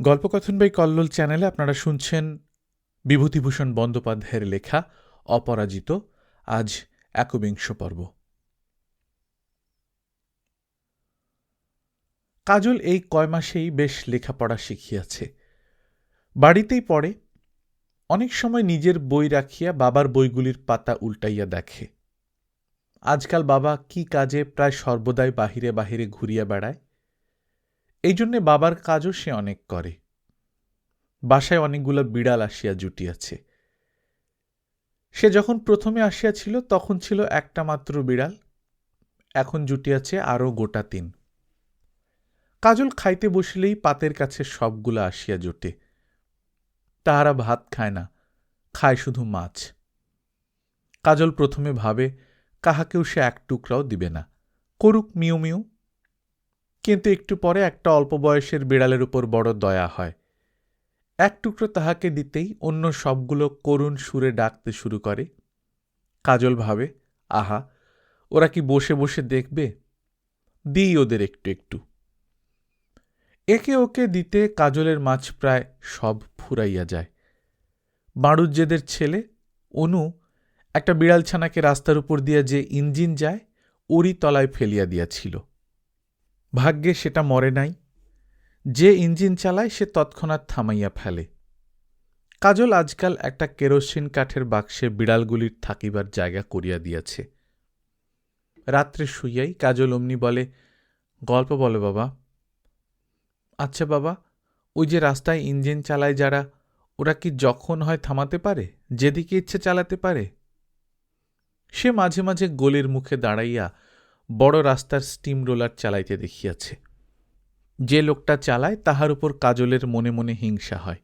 গল্পকথন by Kallol চ্যানেলে আপনারা শুনছেন বিভূতিভূষণ বন্দ্যোপাধ্যায়ের লেখা অপরাজিত। আজ ১বিংশ পর্ব। কাজল এই কয় মাসেই বেশ লেখাপড়া শিখিয়াছে। বাড়িতেই পড়ে, অনেক সময় নিজের বই রাখিয়া বাবার বইগুলির পাতা উল্টাইয়া দেখে। আজকাল বাবা কি কাজে প্রায় সর্বদাই বাহিরে বাহিরে ঘুরিয়া বেড়ায়, এই জন্যে বাবার কাজও সে অনেক করে। বাসায় অনেকগুলো বিড়াল আসিয়া জুটিয়াছে। সে যখন প্রথমে আসিয়াছিল তখন ছিল একটা মাত্র বিড়াল, এখন জুটিয়াছে আরও গোটা ৩। কাজল খাইতে বসিলেই পাতের কাছে সবগুলা আসিয়া জোটে। তাহারা ভাত খায় না, খায় শুধু মাছ। কাজল প্রথমে ভাবে কাহাকেও সে এক টুকরাও দিবে না, করুক মিউ মিউ। কিন্তু একটু পরে একটা অল্প বয়সের বিড়ালের উপর বড় দয়া হয়। এক টুকরো তাহাকে দিতেই অন্য সবগুলো করুণ সুরে ডাকতে শুরু করে। কাজল ভাবে, আহা, ওরা কি বসে বসে দেখবে, দিই ওদের একটু একটু। একে ওকে দিতে কাজলের মাছ প্রায় সব ফুরাইয়া যায়। বাড়ুজ্যেদের ছেলে অনু একটা বিড়ালছানাকে রাস্তার উপর দিয়া যে ইঞ্জিন যায় ওরই তলায় ফেলিয়া দিয়াছিল। ভাগ্যে সেটা মরে নাই। যে ইঞ্জিন চালায় সে তৎক্ষণাৎ থামাইয়া ফেলে। কাজল আজকাল একটা কেরোসিন কাঠের বাক্সে বিড়ালগুলির থাকিবার জায়গা করিয়া দিয়াছে। রাত্রে শুইয়াই কাজল অমনি বলে, গল্প বলো বাবা। আচ্ছা বাবা, ওই যে রাস্তায় ইঞ্জিন চালায় যারা, ওরা কি যখন হয় থামাতে পারে, যেদিকে ইচ্ছে চালাতে পারে? সে মাঝে মাঝে গলির মুখে দাঁড়াইয়া বড় রাস্তার স্টিম রোলার চালাইতে দেখিয়াছে। যে লোকটা চালায় তাহার উপর কাজলের মনে মনে হিংসা হয়।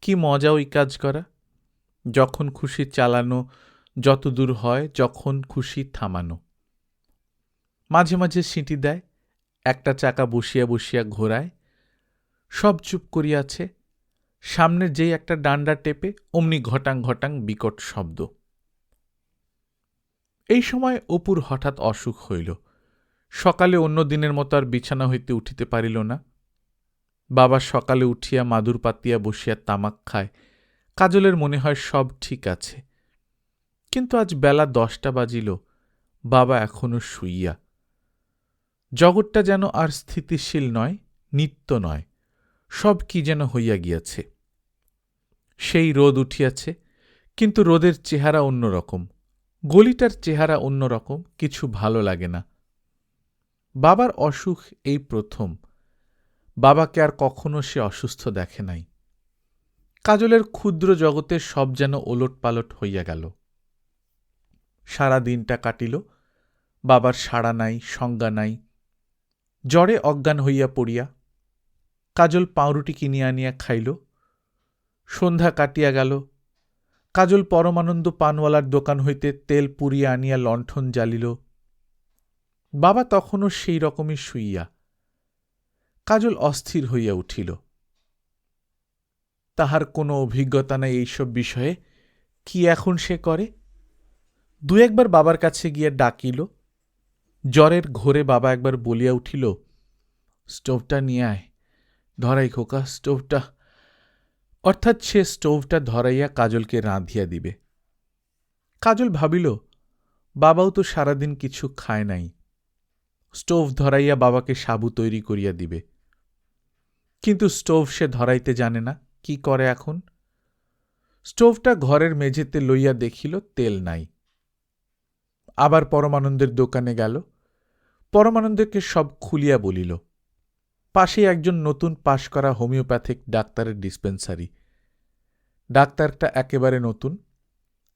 কি মজা ওই কাজ করা, যখন খুশি চালানো, যত দূর হয় যখন খুশি থামানো। মাঝে মাঝে সিটি দেয়, একটা চাকা বসিয়া বসিয়া ঘোরায়। সব চুপ করিয়াছে। সামনে যেই একটা ডান্ডা টেপে অমনি ঘটাং ঘটাং বিকট শব্দ। এই সময় অপুর হঠাৎ অসুখ হইল। সকালে অন্য দিনের মতো আর বিছানা হইতে উঠিতে পারিল না। বাবা সকালে উঠিয়া মাদুর পাতিয়া বসিয়া তামাক খায়। কাজলের মনে হয় সব ঠিক আছে, কিন্তু আজ বেলা 10টা বাজিল, বাবা এখনো শুইয়া। জগৎটা যেন আর স্থিতিশীল নয়, নিত্য নয়, সব কি যেন হইয়া গিয়াছে। সেই রোদ উঠিয়াছে, কিন্তু রোদের চেহারা অন্যরকম, গলিটার চেহারা অন্যরকম, কিছু ভালো লাগে না। বাবার অসুখ এই প্রথম। বাবাকে আর কখনো সে অসুস্থ দেখে নাই। কাজলের ক্ষুদ্র জগতে সব যেন ওলট পালট হইয়া গেল। সারা দিনটা কাটিল, বাবার সাড়া নাই, সংজ্ঞা নাই। জ্বরে অজ্ঞান হইয়া পড়িয়া কাজল পাউরুটি কিনিয়া আনিয়া খাইল। সন্ধ্যা কাটিয়া গেল। কাজল পরমানন্দ পানওয়ালার দোকান হইতে তেল পুড়িয়া আনিয়া লণ্ঠন জ্বালিল। বাবা তখনও সেই রকমই শুইয়া। কাজল অস্থির হইয়া উঠিল। তাহার কোনো অভিজ্ঞতা নাই এইসব বিষয়ে, কি এখন সে করে? দু একবার বাবার কাছে গিয়া ডাকিল। জ্বরের ঘোরে বাবা একবার বলিয়া উঠিল, স্টোভটা নিয়ে আয়, ধরাই খোকা স্টোভটা। অর্থাৎ সে স্টোভটা ধরাইয়া কাজলকে রাঁধিয়া দিবে। কাজল ভাবিল, বাবাও তো সারাদিন কিছু খায় নাই, স্টোভ ধরাইয়া বাবাকে সাবু তৈরি করিয়া দিবে। কিন্তু স্টোভ সে ধরাইতে জানে না, কি করে এখন? স্টোভটা ঘরের মেঝেতে লইয়া দেখিল তেল নাই। আবার পরমানন্দের দোকানে গেল। পরমানন্দকে সব খুলিয়া বলিল। পাশেই একজন নতুন পাশ করা হোমিওপ্যাথিক ডাক্তারের ডিসপেন্সারি। ডাক্তারটা একেবারে নতুন,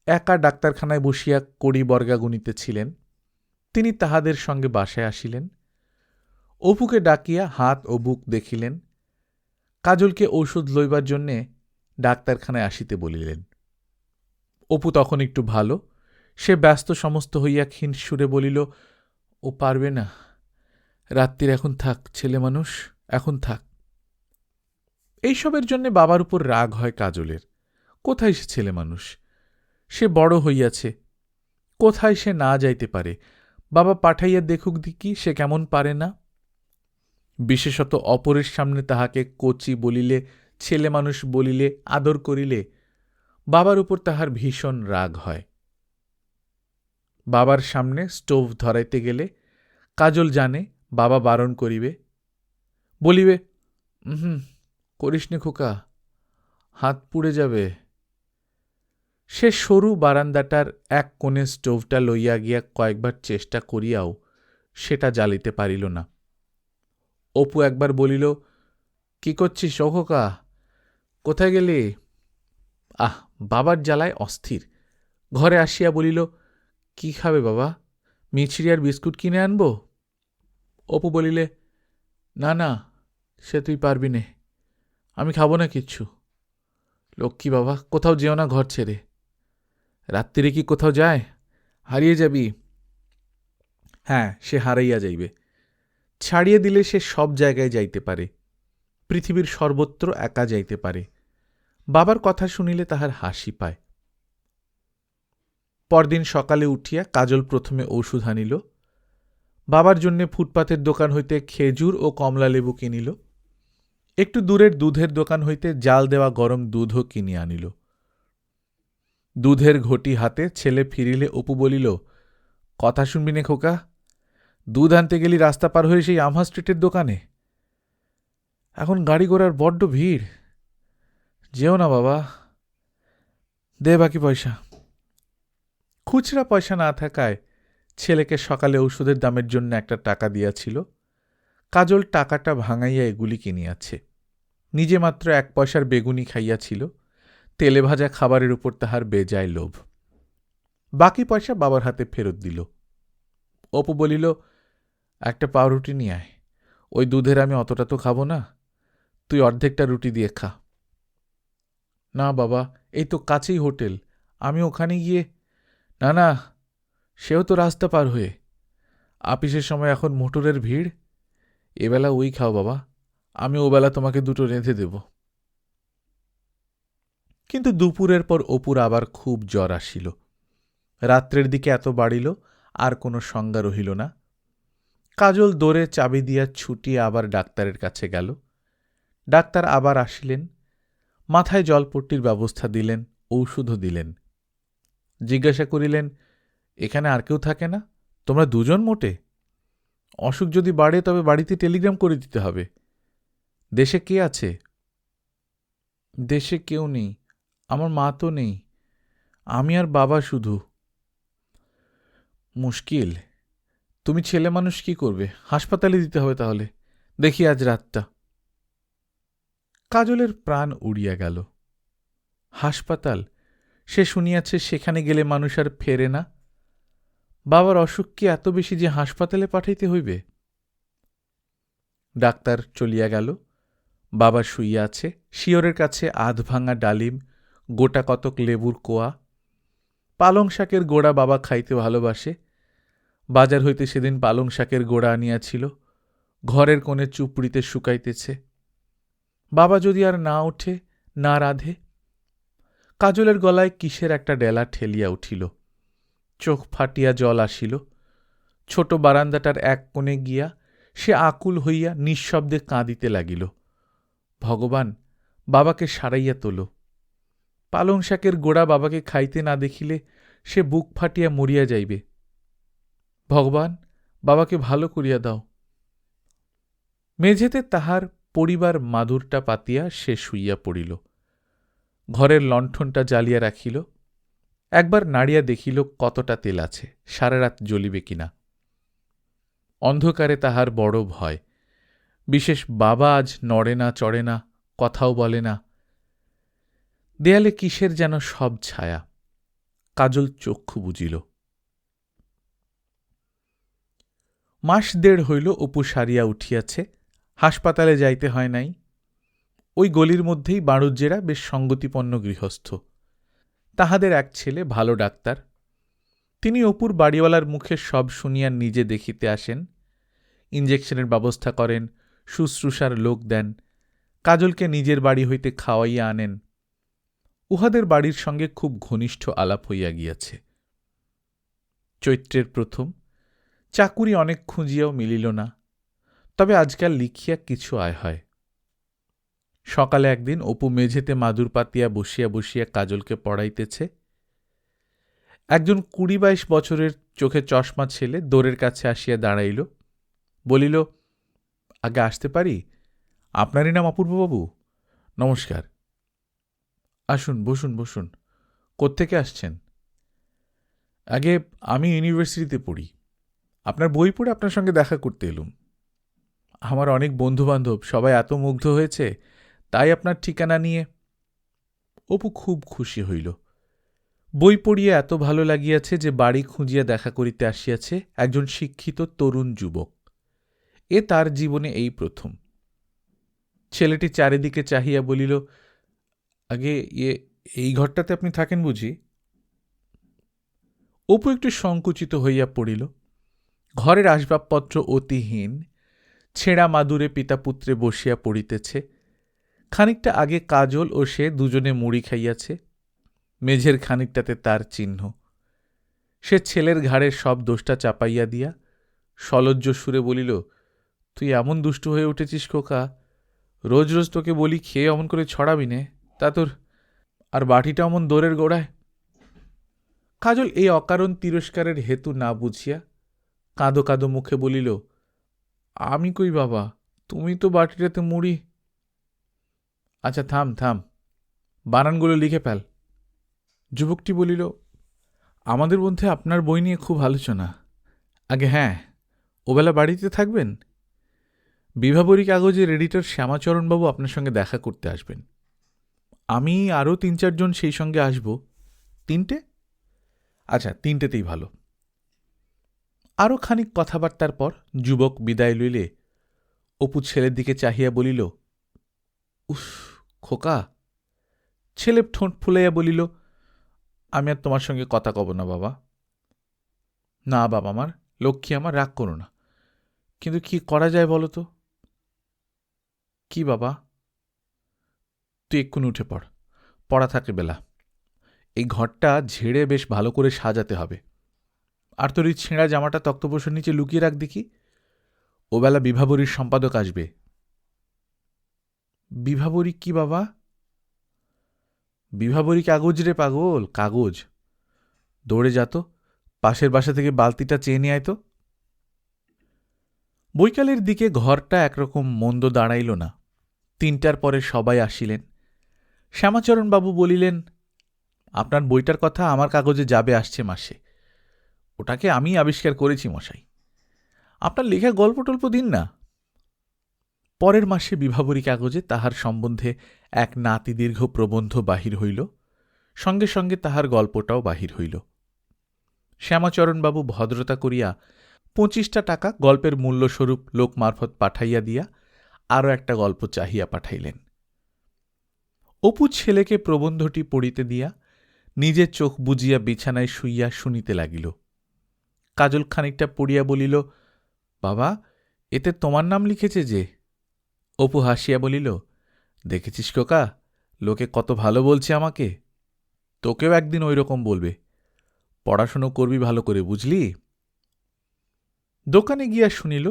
একা ডাক্তারখানায় বসিয়া কড়ি বর্গা গুনিতেছিলেন। তিনি তাহাদের সঙ্গে বাসায় আসিলেন। অপুকে ডাকিয়া হাত ও বুক দেখিলেন। কাজলকে ঔষধ লইবার জন্যে ডাক্তারখানায় আসিতে বলিলেন। অপু তখন একটু ভালো, সে ব্যস্ত সমস্ত হইয়া ক্ষীণ সুরে বলিল, ও পারবে না, রাত্রির এখন থাক, ছেলে মানুষ, এখন থাক। এইসবের জন্যে বাবার উপর রাগ হয় কাজলের। কোথায় সে ছেলে মানুষ? সে বড় হইয়াছে, কোথায় সে না যাইতে পারে? বাবা পাঠাইয়া দেখুক দেখি সে কেমন পারে না। বিশেষত অপরের সামনে তাহাকে কচি বলিলে, ছেলে মানুষ বলিলে, আদর করিলে বাবার উপর তাহার ভীষণ রাগ হয়। বাবার সামনে স্টোভ ধরাইতে গেলে কাজল জানে বাবা বারণ করিবে, বলিবে, করিসনি খোকা, হাত পুড়ে যাবে। সে সরু বারান্দাটার এক কোণে স্টোভটা লইয়া গিয়া কয়েকবার চেষ্টা করিয়াও সেটা জ্বালিতে পারিল না। অপু একবার বলিল, কি করছিস ও খোকা, কোথায় গেলি? বাবার জ্বালায় অস্থির, ঘরে আসিয়া বলিল, কি খাবে বাবা, মিছরি আর বিস্কুট কিনে আনব? অপু বলিলে, না সে তুই পারবি নে, আমি খাবো না কিচ্ছু। লক্ষ্মী বাবা, কোথাও যেও না ঘর ছেড়ে। রাত্রিরে কি কোথাও যায়? হারিয়ে যাবি। হ্যাঁ, সে হারাইয়া যাইবে। ছাড়িয়ে দিলে সে সব জায়গায় যাইতে পারে, পৃথিবীর সর্বত্র একা যাইতে পারে। বাবার কথা শুনিলে তাহার হাসি পায়। পরদিন সকালে উঠিয়া কাজল প্রথমে ঔষধ আনিল, বাবার জন্যে ফুটপাতের দোকান হইতে খেজুর ও কমলা লেবু কিনিল, একটু দূরের দুধের দোকান হইতে জাল দেওয়া গরম দুধও কিনিয়া আনিল। দুধের ঘটি হাতে ছেলে ফিরিলে অপু বলিল, কথা শুনবি নে খোকা, দুধ আনতে গেলি রাস্তা পার হয়ে সেই আমহা স্ট্রিটের দোকানে। এখন গাড়ি ঘোড়ার বড্ড ভিড়, যেও না বাবা, দে বাকি পয়সা। খুচরা পয়সা না থাকায় ছেলেকে সকালে ঔষধের দামের জন্য একটা টাকা দিয়াছিল। কাজল টাকাটা ভাঙাইয়া এগুলি কিনিয়াছে। নিজে মাত্র 1 পয়সার বেগুনি খাইয়াছিল। তেলে ভাজা খাবারের উপর তাহার বেজায় লোভ। বাকি পয়সা বাবার হাতে ফেরত দিল। অপু বলিল, একটা পাউরুটি নিয়ে আয়, ওই দুধের আমি অতটা তো খাবো না, তুই অর্ধেকটা রুটি দিয়ে খা। না বাবা, এই তো কাছেই হোটেল, আমি ওখানে গিয়ে। না, সেও তো রাস্তা পার হয়ে। আপিসের সময় এখন মোটরের ভিড়, এবেলা ওই খাও বাবা, আমি ওবেলা তোমাকে দুটো রেঁধে দেব। কিন্তু দুপুরের পর অপুর আবার খুব জ্বর আসিল। রাত্রের দিকে এত বাড়িল, আর কোনো সংজ্ঞা রহিল না। কাজল দৌড়ে চাবি দিয়া ছুটিয়ে আবার ডাক্তারের কাছে গেল। ডাক্তার আবার আসিলেন, মাথায় জলপট্টির ব্যবস্থা দিলেন, ঔষধও দিলেন। জিজ্ঞাসা করিলেন, এখানে আর কেউ থাকে না? তোমরা দুজন মোটে? অসুখ যদি বাড়ে তবে বাড়িতে টেলিগ্রাম করে দিতে হবে। দেশে কে আছে? দেশে কেউ নেই, আমার মা তো নেই, আমি আর বাবা শুধু। মুশকিল, তুমি ছেলে মানুষ কি করবে? হাসপাতালে দিতে হবে তাহলে, দেখি আজ রাতটা। কাজলের প্রাণ উড়িয়া গেল। হাসপাতাল, সে শুনিয়াছে সেখানে গেলে মানুষ আর ফেরে না। বাবার অসুখ কি এত বেশি যে হাসপাতালে পাঠাইতে হইবে? ডাক্তার চলিয়া গেল। বাবা শুইয়া আছে, শিয়রের কাছে আধ ভাঙা ডালিম, গোটা কতক লেবুর কোয়া। পালং শাকের গোড়া বাবা খাইতে ভালোবাসে। বাজার হইতে সেদিন পালং শাকের গোড়া আনিয়াছিল, ঘরের কোণে চুপড়িতে শুকাইতেছে। বাবা যদি আর না ওঠে, না রাধে। কাজলের গলায় কিসের একটা ডেলা ঠেলিয়া উঠিল, চোখ ফাটিয়া জল আসিল। ছোট বারান্দাটার এক কোণে গিয়া সে আকুল হইয়া নিঃশব্দে কাঁদিতে লাগিল। ভগবান, বাবাকে সারাইয়া তোলো। পালং শাকের গোড়া বাবাকে খাইতে না দেখিলে সে বুক ফাটিয়া মরিয়া যাইবে। ভগবান, বাবাকে ভালো করিয়া দাও। মেঝেতে তাহার পরিবার মাদুরটা পাতিয়া সে শুইয়া পড়িল। ঘরের লণ্ঠনটা জ্বালিয়া রাখিল। একবার নাড়িয়া দেখিল কতটা তেল আছে, সারা রাত জ্বলিবে কিনা। অন্ধকারে তাহার বড় ভয়, বিশেষ বাবা আজ নড়ে না, চড়ে না, কথাও বলে না। দেয়ালে কিসের যেন সব ছায়া। কাজল চক্ষু বুজিল। মাস 1.5 হইল অপু সারিয়া উঠিয়াছে, হাসপাতালে যাইতে হয় নাই। ওই গলির মধ্যেই বাড়ুজ্যেরা বেশ সঙ্গতিপন্ন গৃহস্থ। তাহাদের এক ছেলে ভালো ডাক্তার। তিনি অপুর বাড়িওয়ালার মুখে সব শুনিয়া নিজে দেখিতে আসেন, ইঞ্জেকশনের ব্যবস্থা করেন, শুশ্রূষার লোক দেন, কাজলকে নিজের বাড়ি হইতে খাওয়াইয়া আনেন। উহাদের বাড়ির সঙ্গে খুব ঘনিষ্ঠ আলাপ হইয়া গিয়াছে। চৈত্রের প্রথম, চাকুরি অনেক খুঁজিয়াও মিলিল না। তবে আজকাল লিখিয়া কিছু আয় হয়। সকালে একদিন অপু মেঝেতে মাদুর পাতিয়া বসিয়া বসিয়া কাজলকে পড়াইতেছে। একজন ২০-২২ বছরের চোখে চশমা ছেলে দোরের কাছে আসিয়া দাঁড়াইল, বলিল, আগে আসতে পারি? আপনারই নাম অপূর্ববাবু? নমস্কার। আসুন, বসুন বসুন। কোত্থেকে আসছেন? আগে আমি ইউনিভার্সিটিতে পড়ি। আপনার বই পড়ে আপনার সঙ্গে দেখা করতে এলুম। আমার অনেক বন্ধুবান্ধব, সবাই এত মুগ্ধ হয়েছে, তাই আপনার ঠিকানা নিয়ে। অপু খুব খুশি হইল। বই পড়িয়া এত ভালো লাগিয়াছে যে বাড়ি খুঁজিয়া দেখা করিতে আসিয়াছে একজন শিক্ষিত তরুণ যুবক। এ তার জীবনে এই প্রথম। ছেলেটি চারিদিকে চাহিয়া বলিল, আগে এই ঘরটাতে আপনি থাকেন বুঝি? অপু একটু সংকুচিত হইয়া পড়িল। ঘরের আসবাবপত্র অতিহীন, ছেঁড়া মাদুরে পিতাপুত্রে বসিয়া পড়িতেছে। খানিকটা আগে কাজল ও সে দুজনে মুড়ি খাইয়াছে। মেঝের খানিকটাতে তার চিহ্ন। সে ছেলের ঘাড়ের সব দোষটা চাপাইয়া দিয়া সলজ্জ সুরে বলিল, তুই এমন দুষ্টু হয়ে উঠেছিস খোকা, রোজ রোজ তোকে বলি খেয়ে অমন করে ছড়াবি নে, তা তোর আর বাটিটা অমন দোরের গোড়ায়। কাজল এই অকারণ তিরস্কারের হেতু না বুঝিয়া কাঁদো কাঁদো মুখে বলিল, আমি কই বাবা, তুমি তো বাটিটাতে মুড়ি। আচ্ছা থাম থাম, বানানগুলো লিখে ফেল। যুবকটি বলিল, আমাদের মধ্যে আপনার বই নিয়ে খুব আলোচনা। আগে হ্যাঁ, ওবেলা বাড়িতে থাকবেন? বিভাবরী কাগজের এডিটর শ্যামাচরণবাবু আপনার সঙ্গে দেখা করতে আসবেন। আমি আরও ৩-৪ জন সেই সঙ্গে আসব। ৩টে? আচ্ছা, ৩টেতেই ভালো। আরও খানিক কথাবার্তার পর যুবক বিদায় লইলে অপু ছেলের দিকে চাহিয়া বলিল, উফ খোকা। ছেলে ঠোঁট ফুলাইয়া বলিল, আমি আর তোমার সঙ্গে কথা কব না বাবা। না বাবা আমার, লক্ষ্মী আমার, রাগ করো না। কিন্তু কি করা যায় বলো তো? কি বাবা? তুই এক্ষুনি উঠে পড়, পড়া থাকে বেলা। এই ঘরটা ঝেড়ে বেশ ভালো করে সাজাতে হবে। আর তোর এই ছেঁড়া জামাটা তক্তপোষের নিচে লুকিয়ে রাখ দেখি, ওবেলা বিভাবরীর সম্পাদক আসবে। বিভাবরী কি বাবা? বিভাবরী কাগজ রে পাগল, কাগজ। দৌড়ে যা তো, পাশের বাসা থেকে বালতিটা চেয়ে নিয়ে আয় তো। বৈকালের দিকে ঘরটা একরকম মন্দ দাঁড়াইল না। ৩টার পরে সবাই আসিলেন। শ্যামাচরণবাবু বলিলেন, আপনার বইটার কথা আমার কাগজে যাবে আসছে মাসে। ওটাকে আমি আবিষ্কার করেছি মশাই। আপনার লেখা গল্প টল্প দিন না। পরের মাসে বিভাবরী কাগজে তাহার সম্বন্ধে এক নাতিদীর্ঘ প্রবন্ধ বাহির হইল, সঙ্গে সঙ্গে তাহার গল্পটাও বাহির হইল। শ্যামাচরণবাবু ভদ্রতা করিয়া ২৫টা টাকা গল্পের মূল্যস্বরূপ লোক মারফত পাঠাইয়া দিয়া আরও একটা গল্প চাহিয়া পাঠাইলেন। অপু ছেলেকে প্রবন্ধটি পড়িতে দিয়া নিজের চোখ বুজিয়া বিছানায় শুইয়া শুনিতে লাগিল। কাজল খানিকটা পড়িয়া বলিল, বাবা, এতে তোমার নাম লিখেছে যে? অপু হাসিয়া বলিল, দেখেছিস কোকা, লোকে কত ভালো বলছে আমাকে। তোকেও একদিন ওই রকম বলবে। পড়াশুনো করবি ভালো করে, বুঝলি? দোকানে গিয়া শুনিল,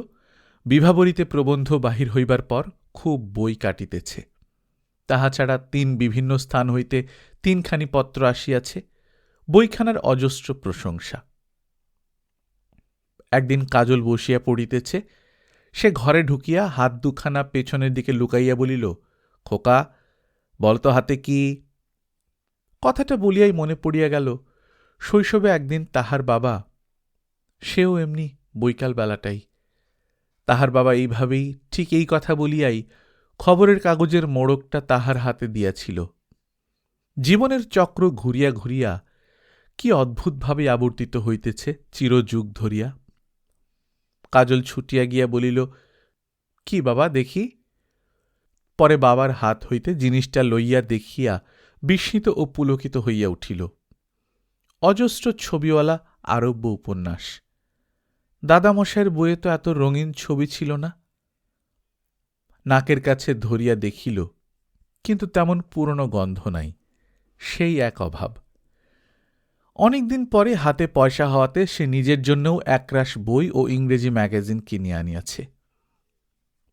বিভাবরীতে প্রবন্ধ বাহির হইবার পর খুব বই কাটিতেছে। তাহা ছাড়া ৩ বিভিন্ন স্থান হইতে ৩খানি পত্র আসিয়াছে, বইখানার অজস্র প্রশংসা। একদিন কাজল বসিয়া পড়িতেছে, সে ঘরে ঢুকিয়া হাত দুখানা পেছনের দিকে লুকাইয়া বলিল, খোকা, বলতো হাতে কি? কথাটা বলিয়াই মনে পড়িয়া গেল শৈশবে একদিন তাহার বাবা, সেও এমনি বৈকাল বেলাটাই, তাহার বাবা এইভাবেই ঠিক এই কথা বলিয়াই খবরের কাগজের মোড়কটা তাহার হাতে দিয়াছিল। জীবনের চক্র ঘুরিয়া ঘুরিয়া কি অদ্ভুতভাবে আবর্তিত হইতেছে চিরযুগ ধরিয়া। কাজল ছুটিয়া গিয়া বলিল, কি বাবা দেখি? পরে বাবার হাত হইতে জিনিসটা লইয়া দেখিয়া বিস্মিত ও পুলকিত হইয়া উঠিল। অজস্র ছবিওয়ালা আরব্য উপন্যাস। দাদামশাইয়ের বইয়ে তো এত রঙিন ছবি ছিল না। নাকের কাছে ধরিয়া দেখিল, কিন্তু তেমন পুরনো গন্ধ নাই, সেই এক অভাব। অনেকদিন পরে হাতে পয়সা হওয়াতে সে নিজের জন্যও একরাশ বই ও ইংরেজি ম্যাগাজিন কিনিয়া আনিয়াছে।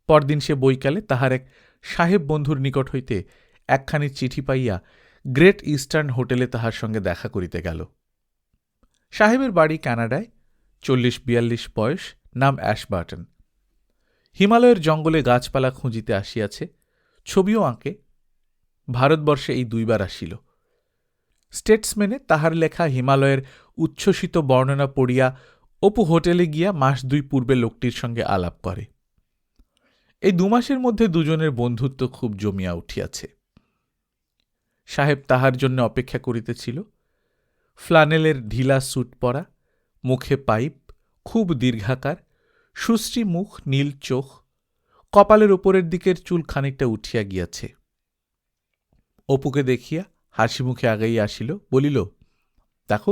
পরদিন সে বৈকালে তাহার এক সাহেব বন্ধুর নিকট হইতে একখানি চিঠি পাইয়া গ্রেট ইস্টার্ন হোটেলে তাহার সঙ্গে দেখা করিতে গেল। সাহেবের বাড়ি কানাডায়, 40-42 বয়স, নাম অ্যাশবার্টন। হিমালয়ের জঙ্গলে গাছপালা খুঁজিতে আসিয়াছে, ছবিও আঁকে। ভারতবর্ষে এই 2 বার আসিল। স্টেটসম্যানে তাহার লেখা হিমালয়ের উচ্ছ্বসিত বর্ণনা পড়িয়া অপু হোটেলে গিয়া মাস 2 পূর্বে লোকটির সঙ্গে আলাপ করে। এই 2 মাসের মধ্যে দুজনের বন্ধুত্ব খুব জমিয়া উঠিয়াছে। সাহেব তাহার জন্য অপেক্ষা করিতেছিল। ফ্লানেলের ঢিলা স্যুট পরা, মুখে পাইপ, খুব দীর্ঘাকার, সুশ্রী মুখ, নীল চোখ, কপালের উপরের দিকের চুল খানিকটা উঠিয়া গিয়াছে। অপুকে দেখিয়া হাসি মুখে আগাইয়া আসিল, বলিল, দেখো,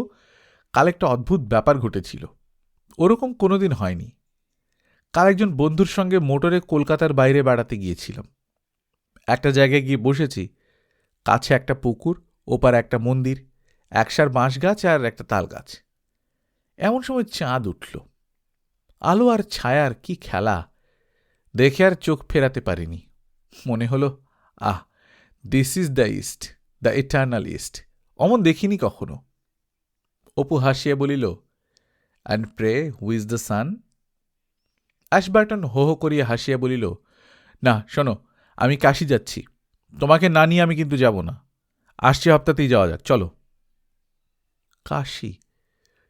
কাল একটা অদ্ভুত ব্যাপার ঘটেছিল, ওরকম কোনোদিন হয়নি। কাল একজন বন্ধুর সঙ্গে মোটরে কলকাতার বাইরে বেড়াতে গিয়েছিলাম। একটা জায়গায় গিয়ে বসেছি, কাছে একটা পুকুর, ওপার একটা মন্দির, একসার বাঁশ গাছ আর একটা তাল গাছ। এমন সময় চাঁদ উঠল। আলো আর ছায়ার কি খেলা! দেখে আর চোখ ফেরাতে পারিনি। মনে হল, ah, this is the east, the eternal east. অমন দেখিনি কখনো। অপু হাসিয়া বলিল, and pray who is the sun? Ashburton হো হো করিয়া হাসিয়া বলিল, না, শোনো, আমি কাশী যাচ্ছি, তোমাকে না নিয়ে আমি কিন্তু যাব না। আসছে হপ্তাতেই যাওয়া যাক, চলো। কাশী?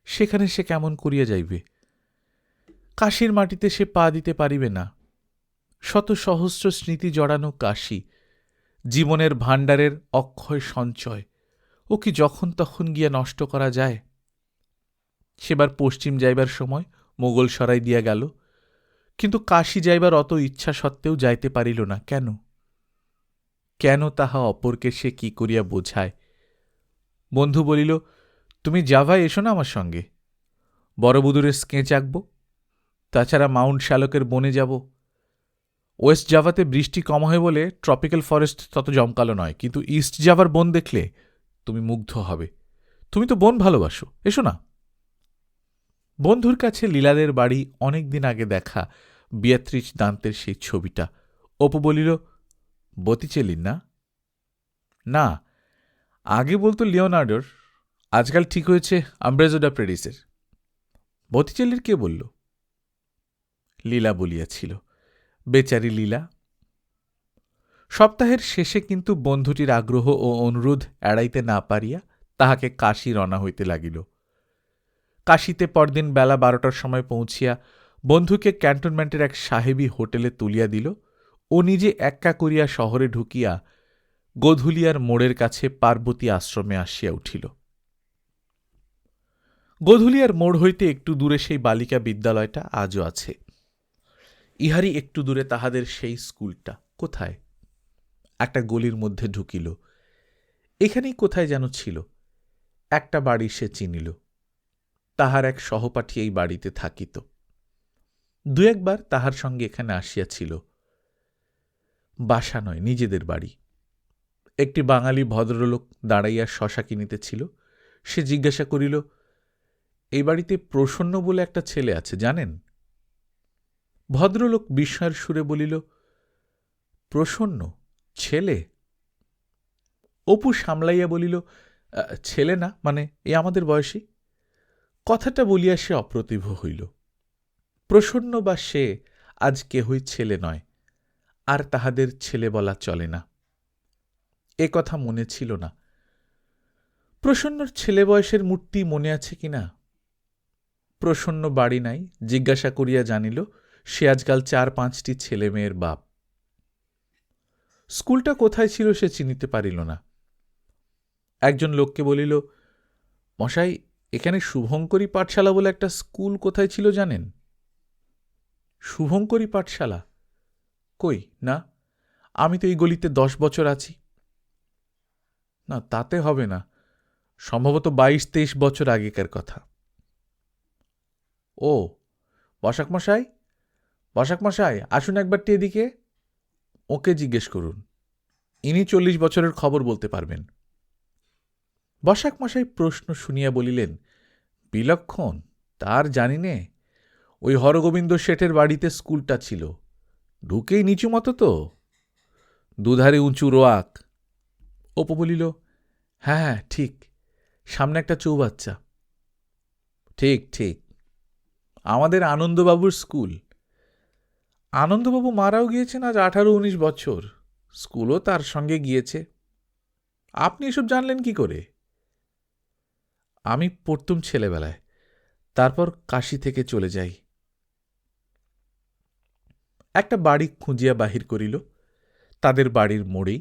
সেখানে সে কেমন করিয়া যাইবে? কাশীর মাটিতে সে পা দিতে পারিবে না। শত সহস্র স্মৃতি জড়ানো কাশী, জীবনের ভাণ্ডারের অক্ষয় সঞ্চয়, ও কি যখন তখন গিয়া নষ্ট করা যায়? সেবার পশ্চিম যাইবার সময় মোগল সরাই দিয়া গেল, কিন্তু কাশী যাইবার অত ইচ্ছা সত্ত্বেও যাইতে পারিল না। কেন? কেন তাহা অপরকে সে কি করিয়া বোঝায়? বন্ধু বলিল, তুমি জাভায় এসো না আমার সঙ্গে, বড়বুদুরের স্কেচ আঁকব। তাছাড়া মাউন্ট শ্যালকের বনে যাব। ওয়েস্ট জাভাতে বৃষ্টি কম হয় বলে ট্রপিক্যাল ফরেস্ট তত জমকালো নয়, কিন্তু ইস্ট জাভার বন দেখলে তুমি মুগ্ধ হবে। তুমি তো বন ভালোবাসো, এসো না। বন্ধুর কাছে লীলাদের বাড়ি অনেক দিন আগে দেখা বিয়াত্রিচ দান্তের সেই ছবিটা। অপু বলিল, বতিচেলির না? না, আগে বলতো লিওনার্ডোর, আজকাল ঠিক হয়েছে আম্ব্রেজো ডা প্রেডিসের। বতিচেলির কে বলল? লীলা বলিয়াছিল। বেচারি লীলা। সপ্তাহের শেষে কিন্তু বন্ধুটির আগ্রহ ও অনুরোধ এড়াইতে না পারিয়া তাহাকে কাশী রওনা হইতে লাগিল। কাশীতে পরদিন বেলা 12টার সময় পৌঁছিয়া বন্ধুকে ক্যান্টনমেন্টের এক সাহেবী হোটেলে তুলিয়া দিল। ও নিজে এক্কা করিয়া শহরে ঢুকিয়া গোধুলিয়ার মোড়ের কাছে পার্বতী আশ্রমে আসিয়া উঠিল। গোধুলিয়ার মোড় হইতে একটু দূরে সেই বালিকা বিদ্যালয়টা আজও আছে। ইহারই একটু দূরে তাহাদের সেই স্কুলটা। কোথায়? একটা গলির মধ্যে ঢুকিল। এখানেই কোথায় যেন ছিল। একটা বাড়ি সে চিনিল। তাহার এক সহপাঠী এই বাড়িতে থাকিত। 2 একবার তাহার সঙ্গে এখানে আসিয়াছিল। বাসা নয়, নিজেদের বাড়ি। একটি বাঙালি ভদ্রলোক দাঁড়াইয়া শশা কিনিতেছিল। সে জিজ্ঞাসা করিল, এই বাড়িতে প্রসন্ন বলে একটা ছেলে আছে, জানেন? ভদ্রলোক বিস্ময়ের সুরে বলিল, প্রসন্ন ছেলে? অপু সামলাইয়া বলিল, ছেলে না, মানে এ আমাদের বয়সী। কথাটা বলিয়া সে অপ্রতিভ হইল। প্রসন্ন বা সে আজ কেহই ছেলে নয়, আর তাহাদের ছেলে বলা চলে না। এ কথা মনে ছিল না। প্রসন্নর ছেলে বয়সের মূর্তি মনে আছে কিনা? প্রসন্ন বাড়ি নাই, জিজ্ঞাসা করিয়া জানিল সে আজকাল 4-5টি ছেলে মেয়ের বাপ। স্কুলটা কোথায় ছিল সে চিনিতে পারিল না। একজন লোককে বলিল, মশাই, এখানে শুভঙ্করী পাঠশালা বলে একটা স্কুল কোথায় ছিল জানেন? শুভঙ্করী পাঠশালা? কই, না, আমি তো এই গলিতে 10 বছর আছি। না, তাতে হবে না, সম্ভবত 22-23 বছর আগেকার কথা। ও, বসাক মশাই, বসাক মশাই, আসুন একবারটি এদিকে। ওকে জিজ্ঞেস করুন, ইনি 40 বছরের খবর বলতে পারবেন। বসাক মশাই প্রশ্ন শুনিয়া বলিলেন, বিলক্ষণ, তার জানি নে, ওই হরগোবিন্দ শেঠের বাড়িতে স্কুলটা ছিল, ঢুকেই নিচু মতো তো, দুধারে উঁচু রোয়াক। অপু বলিল, হ্যাঁ হ্যাঁ ঠিক, সামনে একটা চৌবাচ্চা। ঠিক ঠিক, আমাদের আনন্দবাবুর স্কুল। আনন্দবাবু মারাও গিয়েছেন আজ 18-19 বছর, স্কুলও তার সঙ্গে গিয়েছে। আপনি এসব জানলেন কি করে? আমি পড়তুম ছেলেবেলায়, তারপর কাশী থেকে চলে যাই। একটা বাড়ি খুঁজিয়া বাহির করিল, তাদের বাড়ির মোড়েই।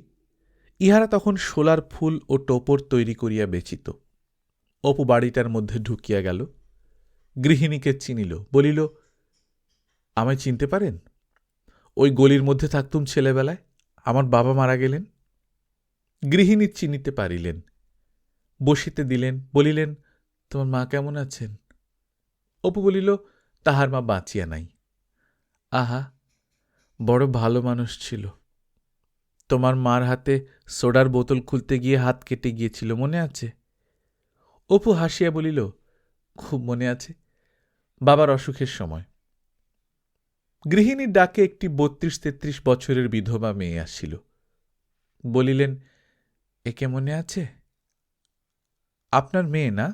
ইহারা তখন শোলার ফুল ও টোপর তৈরি করিয়া বেচিত। অপু বাড়িটার মধ্যে ঢুকিয়া গেল, গৃহিণীকে চিনিল, বলিল, আমায় চিনতে পারেন? ওই গলির মধ্যে থাকতুম ছেলেবেলায়, আমার বাবা মারা গেলেন। গৃহিণী চিনিতে পারিলেন, বসিতে দিলেন, বলিলেন, তোমার মা কেমন আছেন? অপু বলিল, তাহার মা বাঁচিয়া নাই। আহা, বড় ভালো মানুষ ছিল। তোমার মার হাতে সোডার বোতল খুলতে গিয়ে হাত কেটে গিয়েছিল, মনে আছে? অপু হাসিয়া বলিল, খুব মনে আছে, বাবার অসুখের সময়। গৃহিণীর ডাকে একটি 32-33 বছরের বিধবা মেয়ে আসছিল। বলিলেন, একে মনে আছে? আপনার মেয়ে না?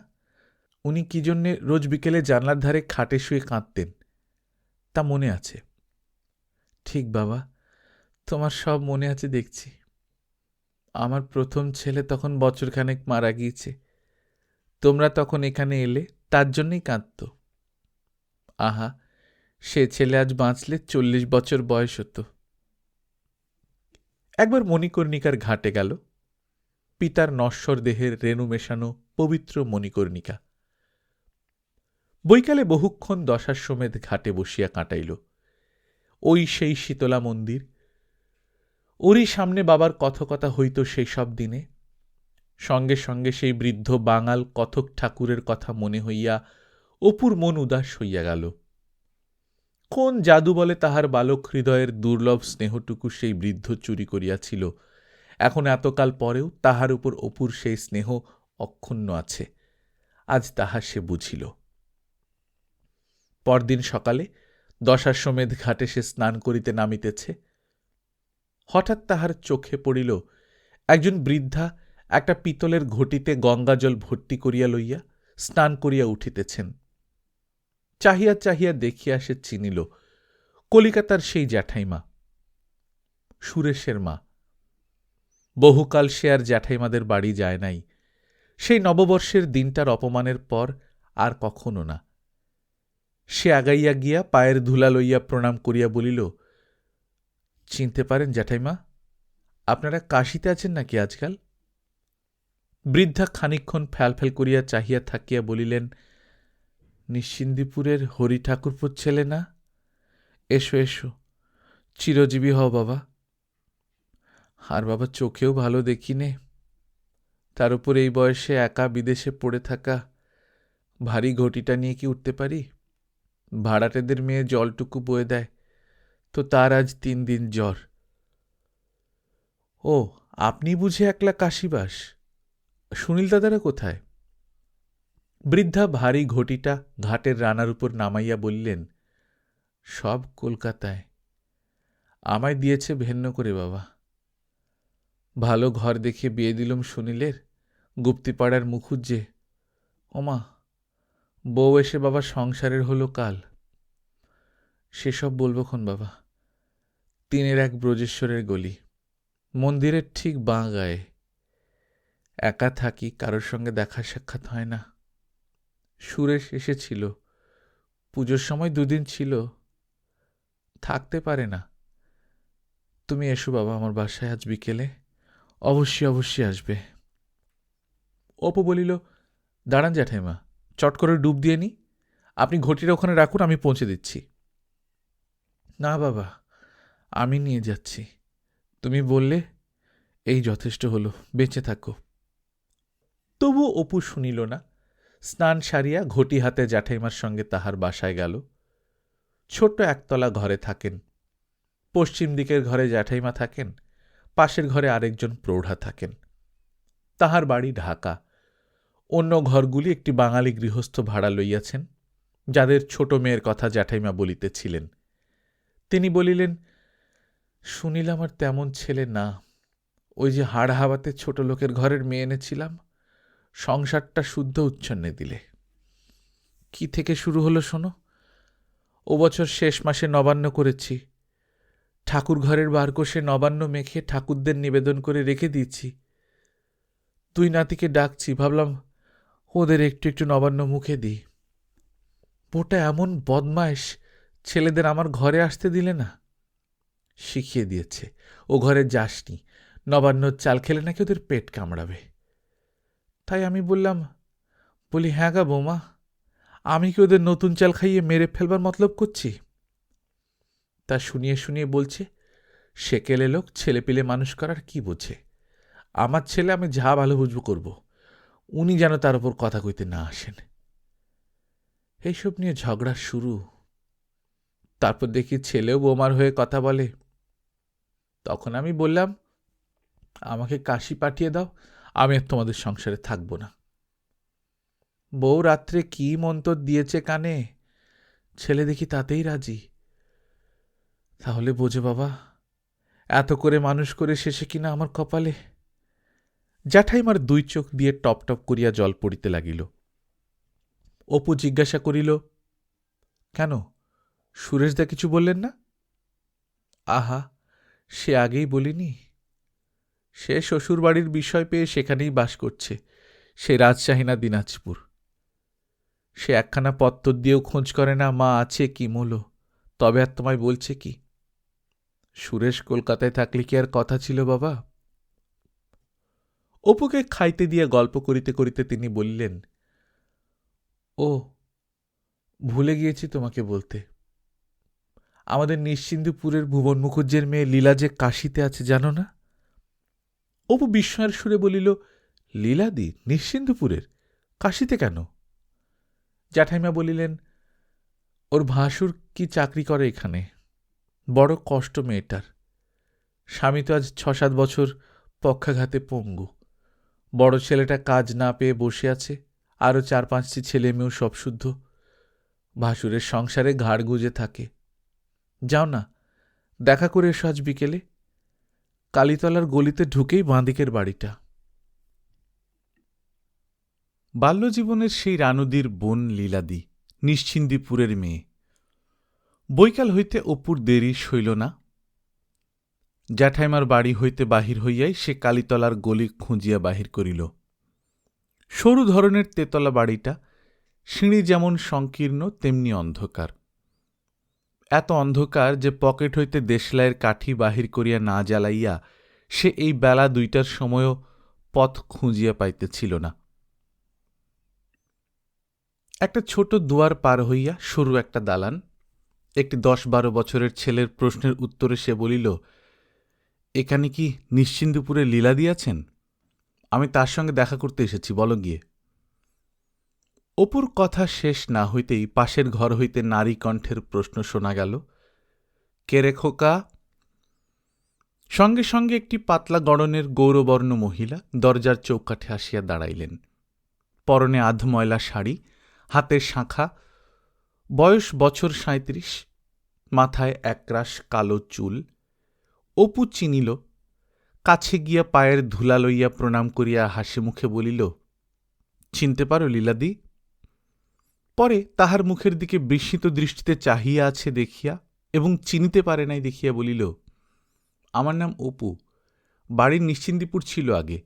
উনি কি জন্যে রোজ বিকেলে জানলার ধারে খাটে শুয়ে কাঁদতেন, তা মনে আছে। ঠিক বাবা, তোমার সব মনে আছে দেখছি। আমার প্রথম ছেলে তখন বছরখানেক মারা গিয়েছে, তোমরা তখন এখানে এলে, তার জন্যই কাঁদত। আহা, সে ছেলে আজ বাঁচলে 40 বছর বয়স হতো। একবার মণিকর্ণিকার ঘাটে গেল, পিতার নশ্বর দেহের রেণু মেশানো পবিত্র মণিকর্ণিকা। বৈকালে বহুক্ষণ দশাশ্বমেধ ঘাটে বসিয়া কাটাইল। ওই সেই শীতলা মন্দির, ওরই সামনে বাবার কথকতা হইত সেই সব দিনে। সঙ্গে সঙ্গে সেই বৃদ্ধ বাঙাল কথক ঠাকুরের কথা মনে হইয়া অপুর মন উদাস হইয়া গেল। কোন জাদু বলে তাহার বালক হৃদয়ের দুর্লভ স্নেহটুকু সেই বৃদ্ধ চুরি করিয়াছিল, এখন এতকাল পরেও তাহার উপর অপুর সেই স্নেহ অক্ষুণ্ণ আছে। আজ তাহা সে বুঝিল। পরদিন সকালে দশাশ্বমেধ ঘাটে সে স্নান করিতে নামিতেছে। হঠাৎ তাহার চোখে পড়িল একজন বৃদ্ধা একটা পিতলের ঘটিতে গঙ্গাজল ভর্তি করিয়া লইয়া স্নান করিয়া উঠিতেছেন। চাহিয়া চাহিয়া দেখিয়া সে চিনিল, কলিকাতার সেই জ্যাঠাইমা, সুরেশের মা। বহুকাল সে আর জ্যাঠাইমাদের বাড়ি যায় নাই, সেই নববর্ষের দিনটার অপমানের পর আর কখনো না। সে আগাইয়া গিয়া পায়ের ধুলা লইয়া প্রণাম করিয়া বলিল, চিনতে পারেন জ্যাঠাইমা? আপনারা কাশীতে আছেন নাকি আজকাল? বৃদ্ধা খানিকক্ষণ ফ্যালফ্যাল করিয়া চাহিয়া থাকিয়া বলিলেন, নিশ্চিন্দিপুরের হরি ঠাকুরপোর ছেলে না? এসো এসো, চিরজীবী হও বাবা। আর বাবা চোখেও ভালো দেখি নে, তার উপর এই বয়সে একা বিদেশে পড়ে থাকা, ভারী ঘটিটা নিয়ে কি উঠতে পারি? ভাড়াটেদের মেয়ে জলটুকু বয়ে দেয়, তো তার আজ 3 দিন জ্বর। ও, আপনি বুঝে একলা কাশীবাস? সুনীল দাদারা কোথায়? বৃদ্ধা ভারী ঘটিটা ঘাটের রানার উপর নামাইয়া বললেন, সব কলকাতায়। আমায় দিয়েছে ভেন্ন করে বাবা। ভালো ঘর দেখে বিয়ে দিলুম সুনীলের, গুপ্তিপাড়ার মুখুজ্জে। ওমা, বউ এসে বাবা সংসারের হলো কাল। সেসব বলবক্ষণ বাবা। 3-1 ব্রজেশ্বরের গলি, মন্দিরের ঠিক বাঁ গায়ে। একা থাকি, কারোর সঙ্গে দেখা সাক্ষাৎ হয় না। সুরেশ এসেছিল, পুজোর সময় 2 দিন ছিল, থাকতে পারে না। তুমি এসো বাবা আমার বাসায় আজ বিকেলে, অবশ্যই অবশ্যই আসবে। অপু বলিল, দাঁড়ান জ্যাঠাইমা, চট করে ডুব দিয়ে নি, আপনি ঘটিটা ওখানে রাখুন, আমি পৌঁছে দিচ্ছি। না বাবা, আমি নিয়ে যাচ্ছি, তুমি বললে, এই যথেষ্ট হলো, বেঁচে থাকো। তবু অপু শুনিল না। স্নান সারিয়া ঘটি হাতে জ্যাঠাইমার সঙ্গে তাহার বাসায় গেল। ছোট্ট একতলা ঘরে থাকেন। পশ্চিম দিকের ঘরে জ্যাঠাইমা থাকেন, পাশের ঘরে আরেকজন প্রৌঢ়া থাকেন। তাহার বাড়ি ঢাকা। অন্য ঘরগুলি একটি বাঙালি গৃহস্থ ভাড়া লইয়াছেন, যাদের ছোট মেয়ের কথা জ্যাঠাইমা বলিতেছিলেন। তিনি বলিলেন, শুনিলাম আর তেমন ছেলে না, ওই যে হাড় হাওয়াতে ছোট লোকের ঘরের মেয়ে এনেছিলাম, সংসারটা শুদ্ধ উচ্ছন্নে দিলে। কি থেকে শুরু হলো শোনো। ও বছর শেষ মাসে নবান্ন করেছি, ঠাকুর ঘরের বার কষে নবান্ন মেখে ঠাকুরদের নিবেদন করে রেখে দিয়েছি। তুই নাতিকে ডাকছি, ভাবলাম ওদের একটু একটু নবান্ন মুখে দিই। ওটা এমন বদমাইশ, ছেলেদের আমার ঘরে আসতে দিলে না। শিখিয়ে দিয়েছে ও ঘরে যাসনি, নবান্নর চাল খেলে নাকি ওদের পেট কামড়াবে। তাই আমি বলি হ্যাঁ গা বৌমা, আমি কি ওদের নতুন চাল খাইয়ে মেরে ফেলবার মতলব করছি? তা শুনিয়ে শুনিয়ে বলছে, সেকেলে লোক ছেলে পেলে মানুষ করার কি বোঝে, আমার ছেলে আমি যা ভালো বুঝবো করব, উনি যেন তার উপর কথা কইতে না আসেন। এইসব নিয়ে ঝগড়া শুরু। তারপর দেখি ছেলেও বৌমার হয়ে কথা বলে। তখন আমি বললাম, আমাকে কাশি পাঠিয়ে দাও, আমি আর তোমাদের সংসারে থাকব না। বউ রাত্রে কি মন্তর দিয়েছে কানে, ছেলে দেখি তাতেই রাজি। তাহলে বোঝো বাবা, এত করে মানুষ করে শেষে কিনা আমার কপালে। জ্যাঠাইমার দুই চোখ দিয়ে টপ টপ করিয়া জল পড়িতে লাগিল। অপু জিজ্ঞাসা করিল, কেন, সুরেশদা কিছু বললেন না? আহা, সে আগেই বলিনি। সে শ্বশুরবাড়ির বিষয় পেয়ে সেখানেই বাস করছে, সে রাজশাহী না দিনাজপুর। সে একখানা পত্তর দিয়েও খোঁজ করে না মা আছে কি মূলো, তবে আর তোমায় বলছে কি? সুরেশ কলকাতায় থাকলে কি আর কথা ছিল বাবা? অপুকে খাইতে দিয়ে গল্প করিতে করিতে তিনি বললেন, ও ভুলে গিয়েছি তোমাকে বলতে, আমাদের নিশ্চিন্দপুরের ভুবন মুখুজ্জের মেয়ে লীলা যে কাশিতে আছে জানো না? অপু বিস্ময়ের সুরে বলিল, লীলাদি নিশ্চিন্দপুরের, কাশিতে কেন? জ্যাঠাইমা বলিলেন, ওর ভাসুর কি চাকরি করে এখানে, বড় কষ্ট মেয়েটার। স্বামী তো আজ 6-7 বছর পক্ষাঘাতে পঙ্গু, বড় ছেলেটা কাজ না পেয়ে বসে আছে, আরও 4-5টি ছেলে মেয়েও সব শুদ্ধ। ভাসুরের সংসারে ঘাড় গুজে থাকে। যাও না, দেখা করে এসো আজ বিকেলে, কালীতলার গলিতে ঢুকেই বাঁদিকের বাড়িটা। বাল্যজীবনের সেই রানুদির বোন লীলাদি, নিশ্চিন্দিপুরের মেয়ে। বৈকাল হইতে অপুর দেরি সইল না। জ্যাঠাইমার বাড়ি হইতে বাহির হইয়াই সে কালীতলার গলি খুঁজিয়া বাহির করিল। সরু ধরনের তেতলা বাড়িটা, সিঁড়ি যেমন সংকীর্ণ তেমনি অন্ধকার। এত অন্ধকার যে পকেট হইতে দেশলাইয়ের কাঠি বাহির করিয়া না জ্বালাইয়া সে এই বেলা 2টার সময়ও পথ খুঁজিয়া পাইতেছিল না। একটা ছোট দুয়ার পার হইয়া সরু একটা দালান। একটি 10-12 বছরের ছেলের প্রশ্নের উত্তরে সে বলিল, এখানে কি নিশ্চিন্দপুরে লীলাদি আছেন? আমি তার সঙ্গে দেখা করতে এসেছি, বলো গিয়ে। অপুর কথা শেষ না হইতেই পাশের ঘর হইতে নারী কণ্ঠের প্রশ্ন শোনা গেল, কে রে খোকা? সঙ্গে সঙ্গে একটি পাতলা গড়নের গৌরবর্ণ মহিলা দরজার চৌকাঠে আসিয়া দাঁড়াইলেন। পরনে আধময়লা শাড়ি, হাতের শাঁখা, বয়স বছর 37, মাথায় একরাশ কালো চুল। অপু চিনিল, কাছে গিয়া পায়ের ধুলা লইয়া প্রণাম করিয়া হাসি মুখে বলিল, চিনতে পারো লীলাদি? পরে তাহার মুখের দিকে বিস্মিত দৃষ্টিতে চাহিয়া আছে দেখিয়া এবং চিনিতে পারে নাই দেখিয়া বলিল, আমার নাম অপু, বাড়ির নিশ্চিন্দিপুর ছিল আগে।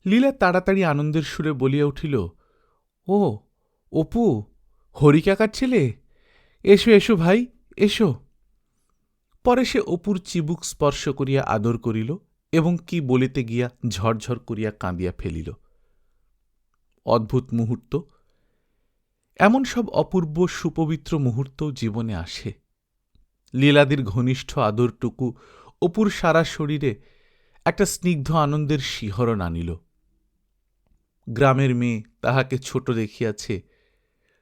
লীলা তাড়াতাড়ি আনন্দের সুরে বলিয়া উঠিল, ও অপু, হরিকাকার ছেলে, এসো এসো ভাই, এসো। পরে সে অপুর চিবুক স্পর্শ করিয়া আদর করিল এবং কি বলিতে গিয়া ঝরঝর করিয়া কাঁদিয়া ফেলিল। অদ্ভুত মুহূর্ত, এমন সব অপূর্ব সুপবিত্র মুহূর্ত জীবনে আসে। লীলাদির ঘনিষ্ঠ আদরটুকু অপুর সারা শরীরে একটা স্নিগ্ধ আনন্দের শিহরণ আনিল। গ্রামের মেয়ে তাহাকে ছোট দেখিয়াছে,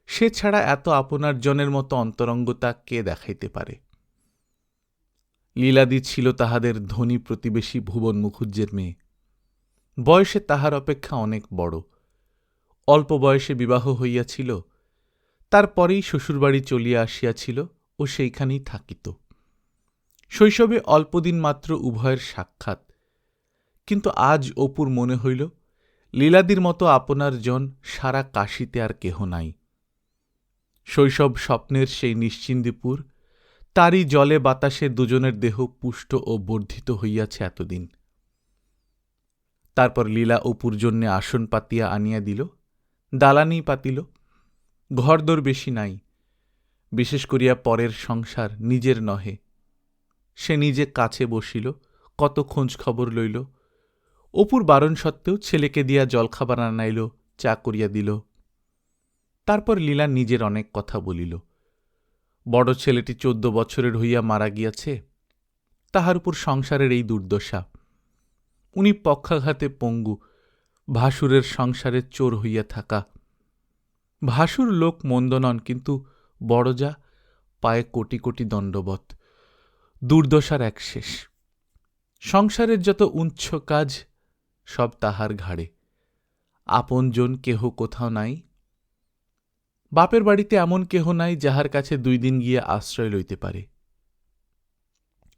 সে ছাড়া এত আপনার জনের মতো অন্তরঙ্গতা কে দেখাইতে পারে? লীলাদি ছিল তাহাদের ধনী প্রতিবেশী ভুবন মুখুজ্জের মেয়ে। বয়সে তাহার অপেক্ষা অনেক বড়। অল্প বয়সে বিবাহ হইয়াছিল, তারপরেই শ্বশুরবাড়ি চলিয়া আসিয়াছিল ও সেইখানেই থাকিত। শৈশবে অল্পদিন মাত্র উভয়ের সাক্ষাৎ, কিন্তু আজ অপুর মনে হইল লীলাদির মতো আপনার জন সারা কাশীতে আর কেহ নাই। শৈশব স্বপ্নের সেই নিশ্চিন্দিপুর, তারই জলে বাতাসে দুজনের দেহ পুষ্ট ও বর্ধিত হইয়াছে এতদিন। তারপর লীলা অপুর জন্যে আসন পাতিয়া আনিয়া দিল, দালানি পাতিল। ঘরদোর বেশি নাই, বিশেষ করিয়া পরের সংসার, নিজের নহে। সে নিজে কাছে বসিল, কত খোঁজ খবর লইল। অপুর বারণ সত্ত্বেও ছেলেকে দিয়া জলখাবার আনাইল, চা করিয়া দিল। তারপর লীলা নিজের অনেক কথা বলিল। বড় ছেলেটি 14 বছরের হইয়া মারা গিয়াছে, তাহার উপর সংসারের এই দুর্দশা। উনি পক্ষাঘাতে পঙ্গু, ভাসুরের সংসারে চোর হইয়া থাকা। ভাসুর লোক মন্দ নন, কিন্তু বড় যা, পায়ে কোটি কোটি দণ্ডবৎ। দুর্দশার এক শেষ। সংসারের যত উচ্ছ কাজ সব তাহার ঘাড়ে। আপনজন কেহ কোথাও নাই। বাপের বাড়িতে এমন কেহ নাই যাহার কাছে 2 দিন গিয়ে আশ্রয় লইতে পারে।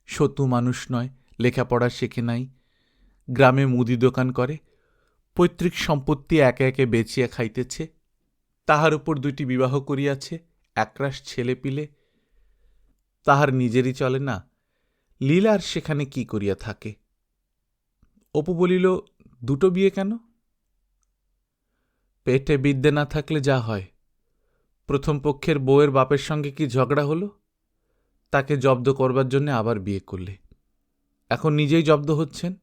সতু মানুষ নয়, লেখাপড়া শেখে নাই, গ্রামে মুদি দোকান করে, পৈতৃক সম্পত্তি একে একে বেচিয়া খাইতেছে। তাহার উপর 2টি বিবাহ করিয়াছে, একরাশ ছেলে পিলে। তাহার নিজেরই চলে না, লীলার সেখানে কি করিয়া থাকে? অপু বলিল, 2টো বিয়ে কেন? পেটে বিদ্যে না থাকলে যা হয়। প্রথম পক্ষের বউয়ের বাপের সঙ্গে কি ঝগড়া হলো, তাকে জব্দ করবার জন্য আবার বিয়ে করলে। এখন নিজেই জব্দ হচ্ছেন।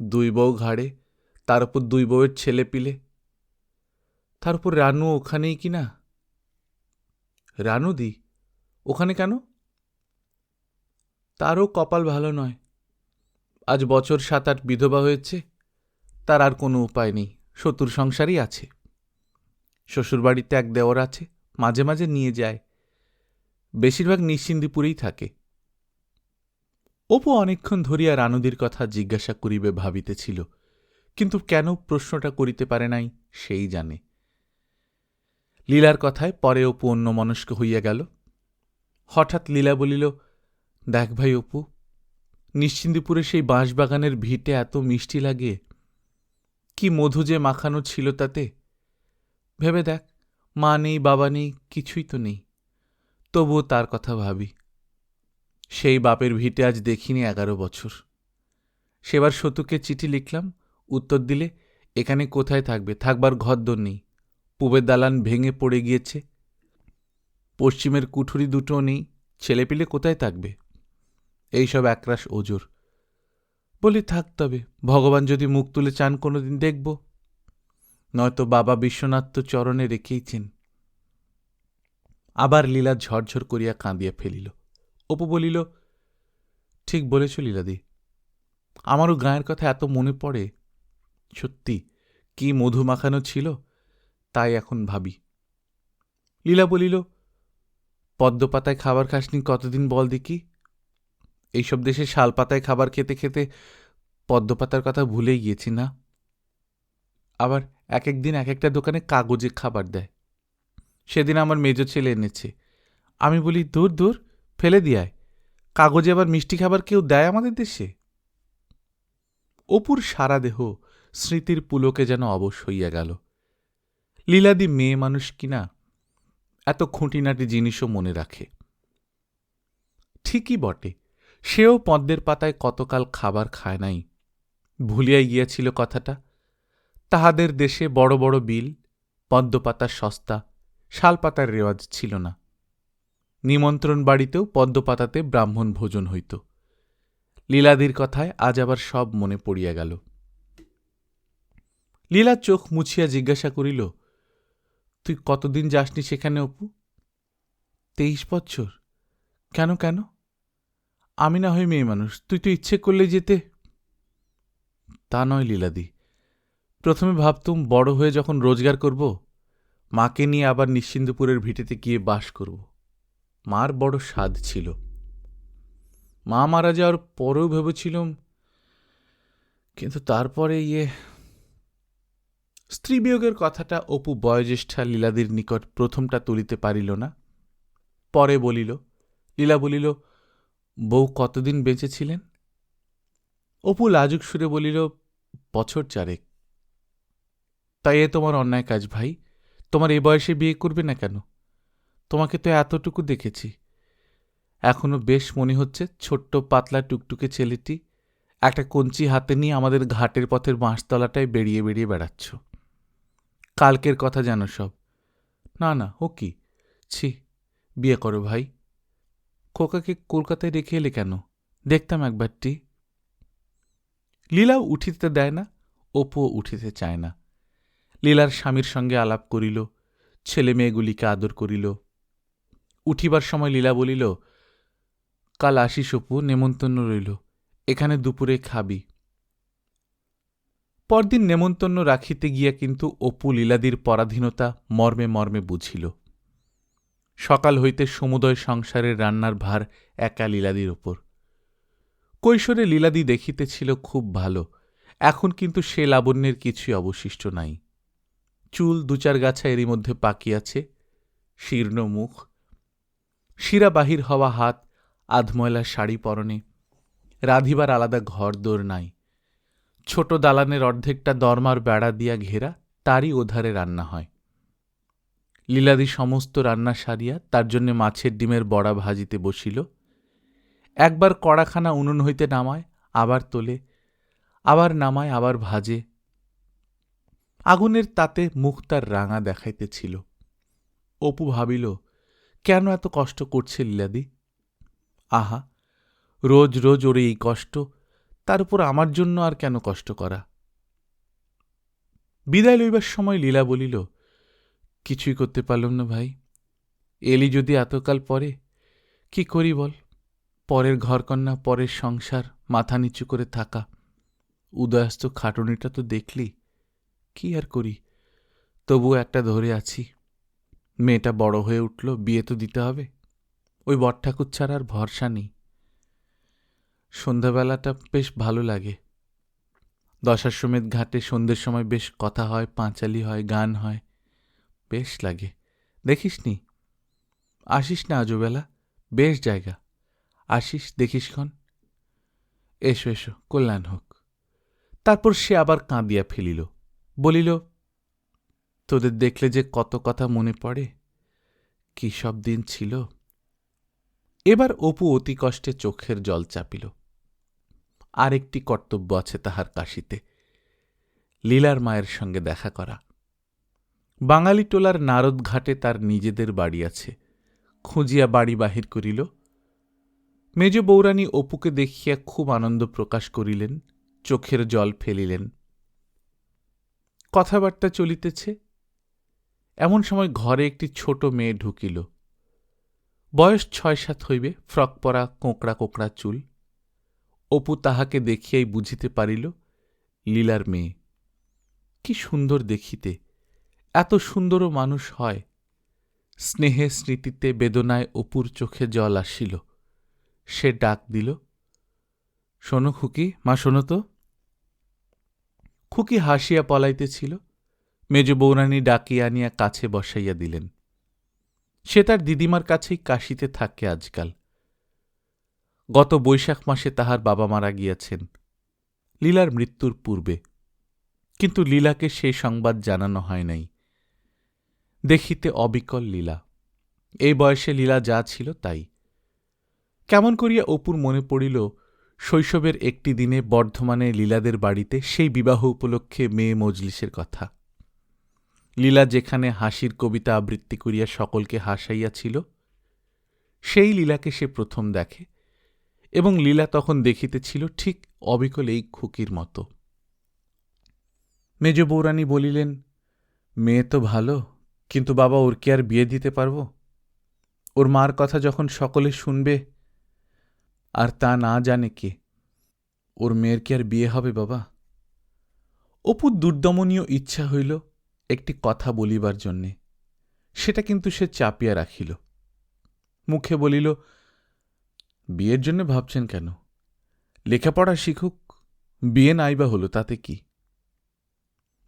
2 বউ ঘাড়ে, তার উপর 2 বউয়ের ছেলে পিলে। তার উপর রানু ওখানেই কিনা। রানুদি ওখানে কেন? তারও কপাল ভালো নয়। আজ বছর 7-8 বিধবা হয়েছে, তার আর কোনো উপায় নেই, শত্রুর সংসারই আছে। শ্বশুরবাড়িতে এক দেওর আছে, মাঝে মাঝে নিয়ে যায়। বেশিরভাগ নিশ্চিন্দিপুরেই থাকে। অপু অনেকক্ষণ ধরিয়া রানুদির কথা জিজ্ঞাসা করিবে ভাবিতেছিল, কিন্তু কেন প্রশ্নটা করিতে পারে নাই সেই জানে। লীলার কথায় পরে অপু অন্যমনস্ক হইয়া গেল। হঠাৎ লীলা বলিল, দেখ ভাই অপু, নিশ্চিন্দিপুরে সেই বাঁশবাগানের ভিটে এত মিষ্টি লাগে, কি মধু যে মাখানো ছিল তাতে। ভেবে দেখ, মা নেই, বাবা নেই, কিছুই তো নেই, তবুও তার কথা ভাবি। সেই বাপের ভিটে আজ দেখিনি 11 বছর। সেবার সতুকে চিঠি লিখলাম, উত্তর দিলে এখানে কোথায় থাকবে, থাকবার ঘরদোর নেই, পূবের দালান ভেঙে পড়ে গিয়েছে, পশ্চিমের কুঠুরি 2টো নেই, ছেলেপিলে কোথায় থাকবে? এইসব একরাশ ওজোর। বলি থাক, তবে ভগবান যদি মুখ তুলে চান কোনোদিন দেখব, নয়তো বাবা বিশ্বনাথ তো চরণে রেখেইছেন। আবার লীলা ঝরঝর করিয়া কাঁদিয়া ফেলিল। অপু বলিল, ঠিক বলেছ লীলাদি, আমারও গায়ের কথা এত মনে পড়ে। সত্যি কি মধু মাখানো ছিল, তাই এখন ভাবি। লীলা বলিল, পদ্মপাতায় খাবার খাসনি কতদিন বল দেখি? এইসব দেশে শালপাতায় খাবার খেতে খেতে পদ্মপাতার কথা ভুলেই গিয়েছি না। আবার এক একদিন এক একটা দোকানে কাগজে খাবার দেয়। সেদিন আমার মেজ ছেলে এনেছে, আমি বলি, দূর দূর, ফেলে দিয়ায়, কাগজে আবার মিষ্টি খাবার কেউ দেয় আমাদের দেশে? অপুর সারা দেহ স্মৃতির পুলকে যেন অবশ হইয়া গেল। লীলাদি মেয়ে মানুষ কিনা, এত খুঁটিনাটি জিনিসও মনে রাখে। ঠিকই বটে, সেও পদ্মের পাতায় কতকাল খাবার খায় নাই, ভুলিয়াই গিয়াছিল কথাটা। তাহাদের দেশে বড় বড় বিল, পদ্মপাতার সস্তা, শালপাতার রেওয়াজ ছিল না। নিমন্ত্রণ বাড়িতেও পদ্মপাতাতে ব্রাহ্মণ ভোজন হইত। লীলাদির কথায় আজ আবার সব মনে পড়িয়া গেল। লীলা চোখ মুছিয়া জিজ্ঞাসা করিল, তুই কতদিন যাসনি সেখানে অপু? 23 বছর। কেন কেন? আমি না হই মেয়ে মানুষ, তুই তো ইচ্ছে করলে যেতে। তা নয় লীলাদি, প্রথমে ভাবতুম বড় হয়ে যখন রোজগার করব, মাকে নিয়ে আবার নিশ্চিন্দপুরের ভিটেতে গিয়ে বাস করব। মার বড় সাধ ছিল। মা মারা যাওয়ার পরেও ভেবেছিলাম, কিন্তু তারপরে স্ত্রী বিয়োগের কথাটা অপু বয়োজ্যেষ্ঠা লীলাদির নিকট প্রথমটা তুলিতে পারিল না। পরে বলিল। লীলা বলিল, বউ কতদিন বেঁচে ছিলেন? অপু লাজুক সুরে বলিল, বছর চারেক। তাই এ তোমার অন্যায় কাজ ভাই। তোমার এ বয়সে বিয়ে করবে না কেন? তোমাকে তো এতটুকু দেখেছি, এখনো বেশ মনে হচ্ছে ছোট্ট পাতলা টুকটুকে ছেলেটি একটা কঞ্চি হাতে নিয়ে আমাদের ঘাটের পথের বাঁশতলাটায় বেরিয়ে বেরিয়ে বেড়াচ্ছ। কালকের কথা জানো সব। না না, ও কি, ছি, বিয়ে করো ভাই। খোকাকে কলকাতায় রেখে এলে কেন? দেখতাম একবারটি। লীলাও উঠিতে দেয় না, অপুও উঠিতে চায় না। লীলার স্বামীর সঙ্গে আলাপ করিল, ছেলে মেয়েগুলিকে আদর করিল। উঠিবার সময় লীলা বলিল, কাল আসিস অপু, নেমন্তন্ন রইল, এখানে দুপুরে খাবি। পরদিন নেমন্তন্ন রাখিতে গিয়া কিন্তু অপু লীলাদির পরাধীনতা মর্মে মর্মে বুঝিল। সকাল হইতে সমুদয় সংসারের রান্নার ভার একা লীলাদির ওপর। কৈশোরে লীলাদি দেখিতেছিল খুব ভালো, এখন কিন্তু সে লাবণ্যের কিছুই অবশিষ্ট নাই। চুল দু চার গাছা এরই মধ্যে পাকিয়াছে, শীর্ণ মুখ, শিরা বাহির হওয়া হাত, আধময়লা শাড়ি পরনে, রাধিবার আলাদা ঘর দোর নাই। ছোট দালানের অর্ধেকটা দরমার বেড়া দিয়া ঘেরা, তারই ওধারে রান্না হয়। লীলাদি সমস্ত রান্না সারিয়া তার জন্য মাছের ডিমের বড়া ভাজিতে বসিল। একবার কড়াখানা উনুন হইতে নামায়, আবার তোলে, আবার নামায়, আবার ভাজে। আগুনের তাতে মুখ তার রাঙা দেখাইতেছিল। অপু ভাবিল, কেন এত কষ্ট করছে লীলাদি? আহা, রোজ রোজ ওর এই কষ্ট, তার উপর আমার জন্য আর কেন কষ্ট করা? বিদায় লইবার সময় লীলা বলিল, কিছুই করতে পারলাম না ভাই। এলি যদি এতকাল পরে, কি করি বল? পরের ঘরকন্যা, পরের সংসার, মাথা নিচু করে থাকা। উদয়াস্ত খাটুনিটা তো দেখলি, কি আর করি? তবু একটা ধরে আছি। মেয়েটা বড় হয়ে উঠল, বিয়ে তো দিতে হবে। ওই বটঠাকুর ছাড়া আর ভরসা নেই। সন্ধ্যাবেলাটা বেশ ভালো লাগে। দশাশ্বমেধ ঘাটে সন্ধ্যের সময় বেশ কথা হয়, পাঁচালি হয়, গান হয়, বেশ লাগে। দেখিস নি? আসিস না আজবেলা, বেশ জায়গা। আসিস, দেখিসক্ষণ। এসো এসো, কল্যাণ হোক। তারপর সে আবার কাঁদিয়া ফেলিল, বলিল, তোদের দেখলে যে কত কথা মনে পড়ে, কি সব দিন ছিল। এবার অপু অতি কষ্টে চোখের জল চাপিল। আর একটি কর্তব্য আছে তাহার কাশিতে, লীলার মায়ের সঙ্গে দেখা করা। বাঙালি টোলার নারদ ঘাটে তার নিজেদের বাড়ি আছে। খুঁজিয়া বাড়ি বাহির করিল। মেজ বৌরানী অপুকে দেখিয়া খুব আনন্দ প্রকাশ করিলেন, চোখের জল ফেলিলেন। কথাবার্তা চলিতেছে, এমন সময় ঘরে একটি ছোট মেয়ে ঢুকিল। বয়স 6-7 হইবে, ফ্রক পরা, কোঁকড়া কোঁকড়া চুল। অপু তাহাকে দেখিয়াই বুঝিতে পারিল লীলার মেয়ে। কি সুন্দর দেখিতে! এত সুন্দরও মানুষ হয়? স্নেহে স্মৃতিতে বেদনায় অপুর চোখে জল আসিল। সে ডাক দিল, শোনো খুকি, মা শোনো তো। খুকি হাসিয়া পলাইতেছিল। মেজ বৌরানী ডাকিয়া আনিয়া কাছে বসাইয়া দিলেন। সে তার দিদিমার কাছেই কাশিতে থাকে আজকাল। গত বৈশাখ মাসে তাহার বাবা মারা গিয়াছেন, লীলার মৃত্যুর পূর্বে। কিন্তু লীলাকে সে সংবাদ জানানো হয় নাই। দেখিতে অবিকল লীলা। এই বয়সে লীলা যা ছিল তাই। কেমন করিয়া অপুর মনে পড়িল শৈশবের একটি দিনে বর্ধমানে লীলাদের বাড়িতে সেই বিবাহ উপলক্ষে মেয়ে মজলিসের কথা। লীলা যেখানে হাসির কবিতা আবৃত্তি করিয়া সকলকে হাসাইয়াছিল, সেই লীলাকে সে প্রথম দেখে, এবং লীলা তখন দেখিতেছিল ঠিক অবিকল এই খুকির মতো। মেজ বৌরানী বলিলেন, মেয়ে তো ভালো, কিন্তু বাবা ওর কি আর বিয়ে দিতে পারব? ওর মার কথা যখন সকলে শুনবে, আর তা না জানে কে, ওর মেয়ের কি আর বিয়ে হবে বাবা? অপুর দুর্দমনীয় ইচ্ছা হইল একটি কথা বলিবার জন্যে, সেটা কিন্তু সে চাপিয়া রাখিল। মুখে বলিল, বিয়ের জন্য ভাবছেন কেন? লেখাপড়া শিখুক, বিয়ে নাইবা হল, তাতে কি?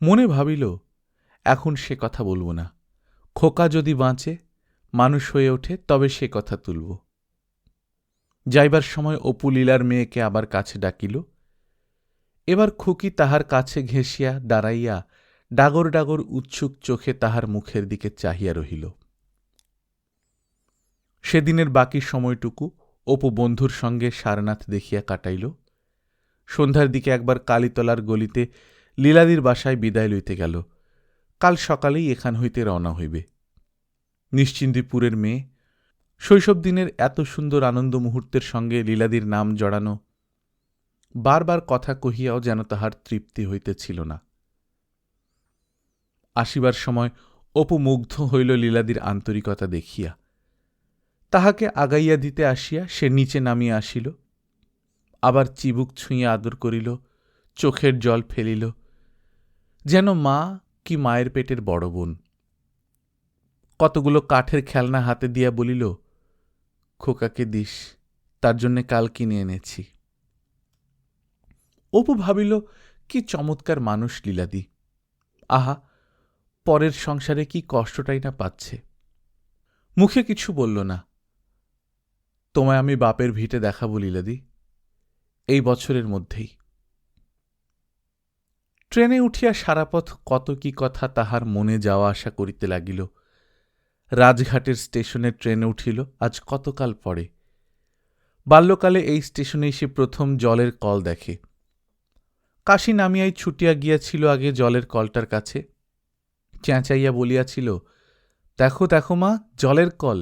মনে ভাবিল, এখন সে কথা বলব না। খোকা যদি বাঁচে, মানুষ হয়ে ওঠে, তবে সে কথা তুলব। যাইবার সময় অপু লীলার মেয়েকে আবার কাছে ডাকিল। এবার খুকি তাহার কাছে ঘেঁষিয়া দাঁড়াইয়া ডাগর ডাগর উৎসুক চোখে তাহার মুখের দিকে চাহিয়া রহিল। সেদিনের বাকি সময়টুকু অপু বন্ধুর সঙ্গে সারনাথ দেখিয়া কাটাইল। সন্ধ্যার দিকে একবার কালীতলার গলিতে লীলাদির বাসায় বিদায় লইতে গেল। কাল সকালেই এখান হইতে রওনা হইবে। নিশ্চিন্দিপুরের মেয়ে, শৈশব দিনের এত সুন্দর আনন্দ মুহূর্তের সঙ্গে লীলাদির নাম জড়ানো, বারবার কথা কহিয়াও যেন তাহার তৃপ্তি হইতেছিল না। আসিবার সময় অপু মুগ্ধ হইল লীলাদির আন্তরিকতা দেখিয়া। তাহাকে আগাইয়া দিতে আসিয়া সে নিচে নামিয়া আসিল, আবার চিবুক ছুঁইয়া আদর করিল, চোখের জল ফেলিল, যেন মা কি মায়ের পেটের বড় বোন। কতগুলো কাঠের খেলনা হাতে দিয়া বলিল, খোকাকে দিস, তার জন্যে কাল কিনে এনেছি। অপু ভাবিল, কি চমৎকার মানুষ লীলাদি! আহা, পরের সংসারে কি কষ্টটাই না পাচ্ছে। মুখে কিছু বলল না। তোমায় আমি বাপের ভিটে দেখাবো লীলাদি, এই বছরের মধ্যেই। ট্রেনে উঠিয়া সারাপথ কত কি কথা তাহার মনে যাওয়া আসা করিতে লাগিল। রাজঘাটের স্টেশনে ট্রেনে উঠিল আজ কতকাল পরে। বাল্যকালে এই স্টেশনেই সে প্রথম জলের কল দেখে। কাশি নামিয়াই ছুটিয়া গিয়াছিল আগে জলের কলটার কাছে। চেঁচাইয়া বলিয়াছিল, দেখো দেখো মা, জলের কল।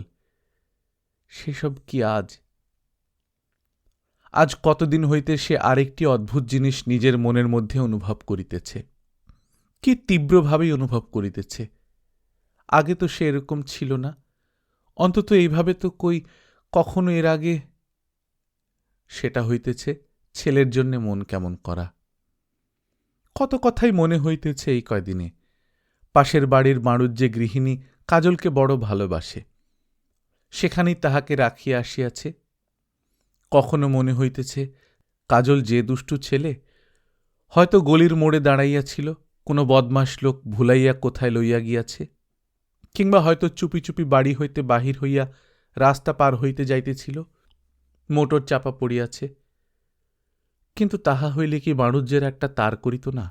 সেসব কি আজ? আজ কতদিন হইতে সে আরেকটি অদ্ভুত জিনিস নিজের মনের মধ্যে অনুভব করিতেছে। কি তীব্রভাবেই অনুভব করিতেছে। আগে তো সে এরকম ছিল না, অন্তত এইভাবে তো কখনো এর আগে। সেটা হইতেছে ছেলের জন্যে মন কেমন করা। কত কথাই মনে হইতেছে এই কয়দিনে। পাশের বাড়ির মারুজ্জে গৃহিণী কাজলকে বড় ভালোবাসে, সেখানেই তাহাকে রাখিয়া আসিয়াছে। কখনো মনে হইতেছে কাজল যে দুষ্টু ছেলে, হয়তো গলির মোড়ে দাঁড়াইয়াছিল, কোনো বদমাস লোক ভুলাইয়া কোথায় লইয়া গিয়াছে, কিংবা হয়তো চুপি চুপি বাড়ি হইতে বাহির হইয়া রাস্তা পার হইতে যাইতেছিল, মোটর চাপা পড়িয়াছে। কিন্তু তাহা হইলে কি মারুজ্জের একটা তার করিত না?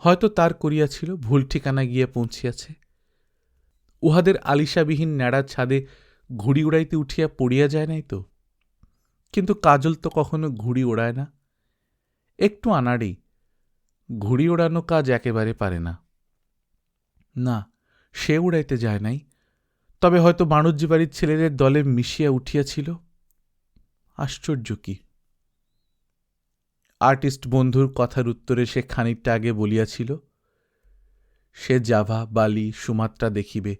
হয়তো তার করিয়াছিল, ভুল ঠিকানা গিয়া পৌঁছিয়াছে। উহাদের আলিশাবিহীন ন্যাড়া ছাদে ঘুড়ি উড়াইতে উঠিয়া পড়িয়া যায় নাই তো? কিন্তু কাজল তো কখনো ঘুড়ি ওড়ায় না। একটু আনাড়ি, ঘুড়ি ওড়ানো কাজ একেবারে পারে না। না, সে উড়াইতে যায় নাই, তবে হয়তো বাণুজ্য বাড়ির ছেলেদের দলে মিশিয়া উঠিয়াছিল। আশ্চর্য কি! আর্টিস্ট বন্ধুর কথার উত্তরে সে খানিকটা আগে বলিয়াছিল, সে জাভা, বালি, সুমাত্রা দেখিবে,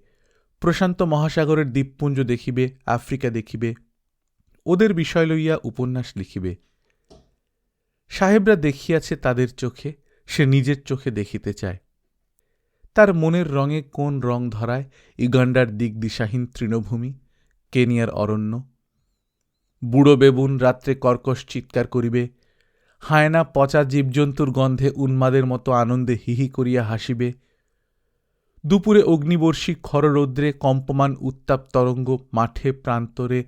প্রশান্ত মহাসাগরের দ্বীপপুঞ্জ দেখিবে, আফ্রিকা দেখিবে, ওদের বিষয় লইয়া উপন্যাস লিখিবে। সাহেবরা দেখিয়াছে তাদের চোখে, সে নিজের চোখে দেখিতে চায়। তার মনের রঙে কোন রং ধরায় ইউগান্ডার দিকদিশাহীন তৃণভূমি, কেনিয়ার অরণ্য। বুড়ো বেবুন রাত্রে কর্কশ চিৎকার করিবে, হায়না পচা জীবজন্তুর গন্ধে উন্মাদের মতো আনন্দে হিহি করিয়া হাসিবে। দুপুরে অগ্নিবর্ষী খররৌদ্রে কম্পমান উত্তাপ তরঙ্গ মাঠে প্রান্তরে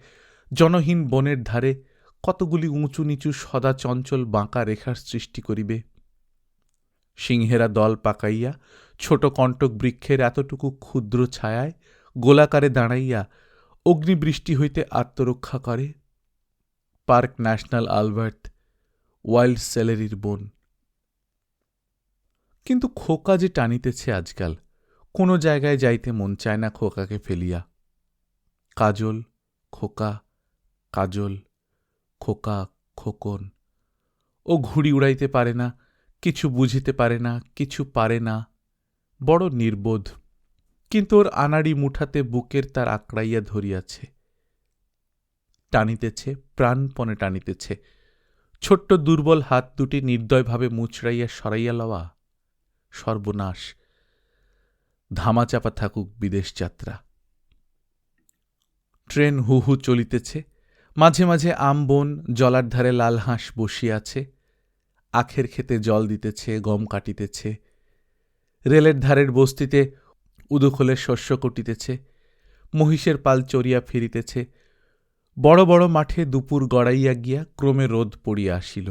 জনহীন বনের ধারে কতগুলি উঁচু নিচু সদা চঞ্চল বাঁকা রেখার সৃষ্টি করিবে। সিংহেরা দল পাকাইয়া ছোট কণ্টক বৃক্ষের এতটুকু ক্ষুদ্র ছায়ায় গোলাকারে দাঁড়াইয়া অগ্নিবৃষ্টি হইতে আত্মরক্ষা করে। পার্ক ন্যাশনাল আলবার্ট, ওয়াইল্ড সেলেরির বন। কিন্তু খোকা যে টানিতেছে আজকাল, কোনো জায়গায় যাইতে মন চায় না খোকাকে ফেলিয়া। কাজল, খোকা, কাজল, খোকা, খোকন। ও ঘুড়ি উড়াইতে পারে না, কিছু বুঝিতে পারে না, কিছু পারে না, বড় নির্বোধ। কিন্তু ওর আনাড়ি মুঠাতে বুকের তার আঁকড়াইয়া ধরিয়াছে। টানিতেছে, প্রাণপণে টানিতেছে। ছোট্ট দুর্বল হাত দুটি নির্দয়ভাবে মুচড়াইয়া সরাইয়া লওয়া। সর্বনাশ! ধামাচাপা থাকুক বিদেশ যাত্রা। ট্রেন হু হু চলিতেছে। মাঝে মাঝে আমবন, জলার ধারে লাল হাঁস বসিয়াছে, আখের খেতে জল দিতেছে, গম কাটিতেছে। রেলের ধারের বস্তিতে উদুখোলে শস্য কটিতেছে, মহিষের পাল চড়িয়া ফিরিতেছে, বড় বড় মাঠে দুপুর গড়াইয়া গিয়া ক্রমে রোদ পড়িয়া আসিল।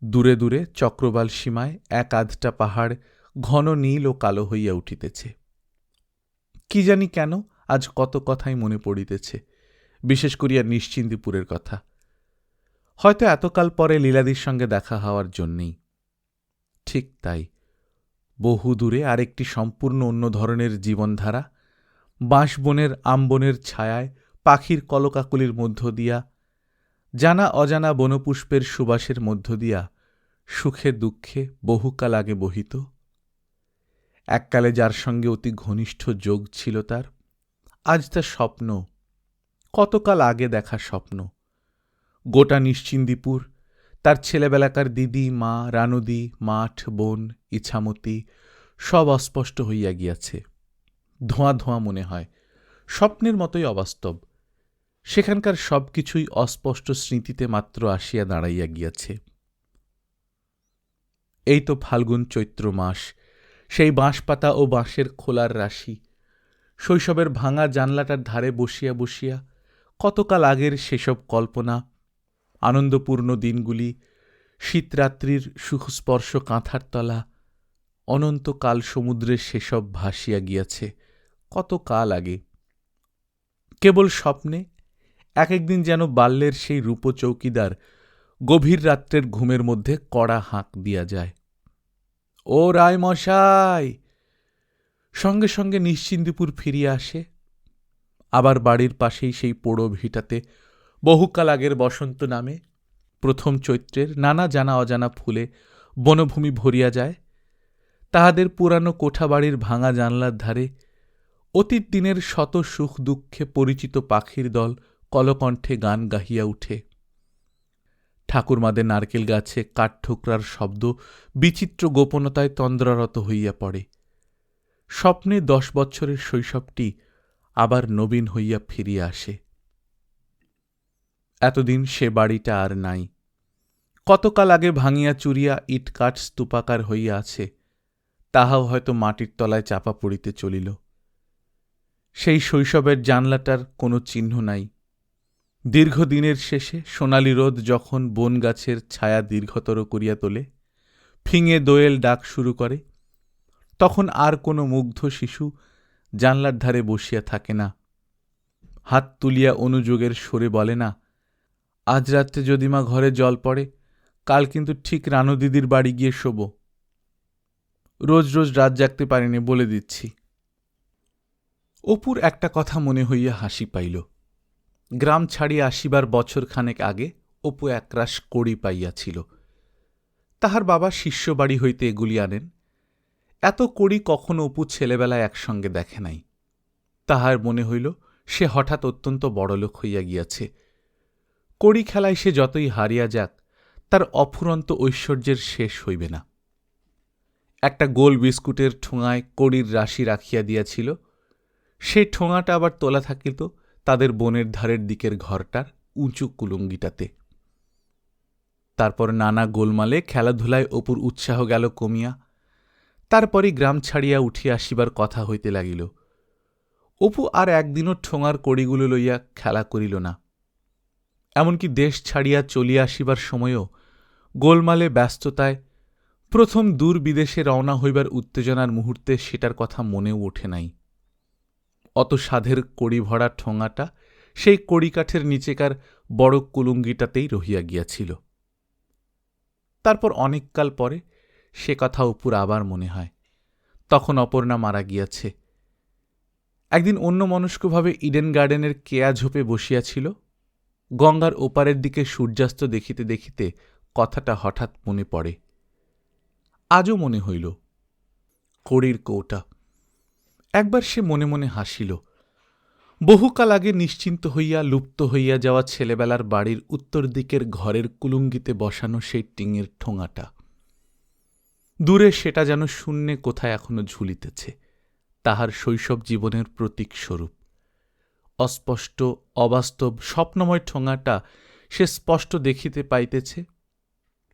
দূরে দূরে চক্রবাল সীমায় এক আধটা পাহাড় ঘন নীল ও কালো হইয়া উঠিতেছে। কি জানি কেন আজ কত কথাই মনে পড়িতেছে, বিশেষ করিয়া নিশ্চিন্দিপুরের কথা। হয়তো এতকাল পরে লীলাদির সঙ্গে দেখা হওয়ার জন্যেই। ঠিক তাই, বহু দূরে আরেকটি সম্পূর্ণ অন্য ধরনের জীবনধারা, বাঁশবনের আমবনের ছায়ায় পাখির কলকাকলির মধ্য দিয়া, জানা অজানা বনপুষ্পের সুবাসের মধ্য দিয়া সুখে দুঃখে বহুকাল আগে বহিত। এককালে যার সঙ্গে অতি ঘনিষ্ঠ যোগ ছিল তার, আজ তা স্বপ্ন, কতকাল আগে দেখা স্বপ্ন। গোটা নিশ্চিন্দিপুর, তার ছেলেবেলাকার দিদি, মা, রানুদি, মাঠ, বন, ইছামতি সব অস্পষ্ট হইয়া গিয়াছে। ধোঁয়া ধোঁয়া মনে হয়, স্বপ্নের মতোই অবাস্তব। সেখানকার সব কিছুই অস্পষ্ট স্মৃতিতে মাত্র আসিয়া দাঁড়াইয়া গিয়াছে। এই তো ফাল্গুন চৈত্র মাস, সেই বাঁশপাতা ও বাঁশের খোলার রাশি। শৈশবের ভাঙা জানলাটার ধারে বসিয়া বসিয়া কতকাল আগের সেসব কল্পনা, আনন্দপূর্ণ দিনগুলি, শীতরাত্রির সুখস্পর্শ কাঁথার তলা, অনন্তকাল সমুদ্রের সেসব ভাসিয়া গিয়াছে কতকাল আগে। কেবল স্বপ্নে এক একদিন যেন বাল্যের সেই রূপ চৌকিদার গভীর রাত্রের ঘুমের মধ্যে কড়া হাঁক দিয়া যায়, ও রায় মশাই। সঙ্গে সঙ্গে নিশ্চিন্দিপুর ফিরিয়া আসে। আবার বাড়ির পাশেই সেই পোড়ো ভিটাতে বহুকাল আগের বসন্ত নামে প্রথম চৈত্রের নানা জানা অজানা ফুলে বনভূমি ভরিয়া যায়। তাহাদের পুরানো কোঠাবাড়ির ভাঙা জানলার ধারে অতীত দিনের শত সুখ দুঃখে পরিচিত পাখির দল কলকণ্ঠে গান গাহিয়া উঠে। ঠাকুরমাদের নারকেল গাছে কাঠঠোকরার শব্দ বিচিত্র গোপনতায় তন্দ্রারত হইয়া পড়ে। স্বপ্নে 10 বৎসরের শৈশবটি আবার নবীন হইয়া ফিরিয়া আসে। এতদিন সে বাড়িটা আর নাই। কতকাল আগে ভাঙিয়া চুরিয়া ইটকাঠ স্তূপাকার হইয়া আছে, তাহাও হয়তো মাটির তলায় চাপা পড়িতে চলিল। সেই শৈশবের জানলাটার কোনো চিহ্ন নাই। দীর্ঘদিনের শেষে সোনালি রোদ যখন বন গাছের ছায়া দীর্ঘতর করিয়া তোলে, ফিঙে দোয়েল ডাক শুরু করে, তখন আর কোনো মুগ্ধ শিশু জানলার ধারে বসিয়া থাকে না। হাত তুলিয়া অনুযোগের সরে বলে না, আজ রাত্রে যদি মা ঘরে জল পড়ে, কাল কিন্তু ঠিক রানু দিদির বাড়ি গিয়ে শোব। রোজ রোজ রাত জাগতে পারিনি, বলে দিচ্ছি। অপুর একটা কথা মনে হইয়া হাসি পাইল। গ্রাম ছাড়িয়া আসিবার বছরখানেক আগে অপু একরাশ কড়ি পাইয়াছিল। তাহার বাবা শিষ্য বাড়ি হইতে এগুলি আনেন। এত কড়ি কখনো অপু ছেলেবেলায় একসঙ্গে দেখে নাই। তাহার মনে হইল সে হঠাৎ অত্যন্ত বড়লোক হইয়া গিয়াছে। কড়ি খেলায় সে যতই হারিয়া যাক, তার অফুরন্ত ঐশ্বর্যের শেষ হইবে না। একটা গোল বিস্কুটের ঠোঙায় কড়ির রাশি রাখিয়া দিয়াছিল। সে ঠোঙাটা আবার তোলা থাকিত তাদের বনের ধারের দিকের ঘরটার উঁচু কুলুঙ্গিটাতে। তারপর নানা গোলমালে খেলাধুলায় অপুর উৎসাহ গেল কমিয়া। তারপরই গ্রাম ছাড়িয়া উঠিয়া আসিবার কথা হইতে লাগিল। অপু আর একদিনও ঠোঙার কড়িগুলো লইয়া খেলা করিল না। এমনকি দেশ ছাড়িয়া চলিয়া আসিবার সময়ও গোলমালে ব্যস্ততায়, প্রথম দূর বিদেশে রওনা হইবার উত্তেজনার মুহূর্তে সেটার কথা মনেও ওঠে নাই। অত সাধের কড়ি ভরা ঠোঙাটা সেই কড়িকাঠের নিচেকার বড় কুলুঙ্গিটাতেই রহিয়া গিয়াছিল। তারপর অনেককাল পরে সে কথা অপুর আবার মনে হয়। তখন অপর্ণা মারা গিয়াছে। একদিন অন্যমনস্কভাবে ইডেন গার্ডেনের কেয়া ঝোপে বসিয়াছিল। গঙ্গার ওপারের দিকে সূর্যাস্ত দেখিতে দেখিতে কথাটা হঠাৎ মনে পড়ে। আজও মনে হইল। কড়ির কৌটা। একবার সে মনে মনে হাসিল। বহুকাল আগে নিশ্চিন্ত হইয়া লুপ্ত হইয়া যাওয়া ছেলেবেলার বাড়ির উত্তর দিকের ঘরের কুলুঙ্গিতে বসানো সেই টিঙের ঠোঙাটা। দূরে সেটা যেন শূন্যে কোথায় এখনো ঝুলিতেছে, তাহার শৈশব জীবনের প্রতীক স্বরূপ। অস্পষ্ট অবাস্তব স্বপ্নময় ঠোঙাটা সে স্পষ্ট দেখিতে পাইতেছে।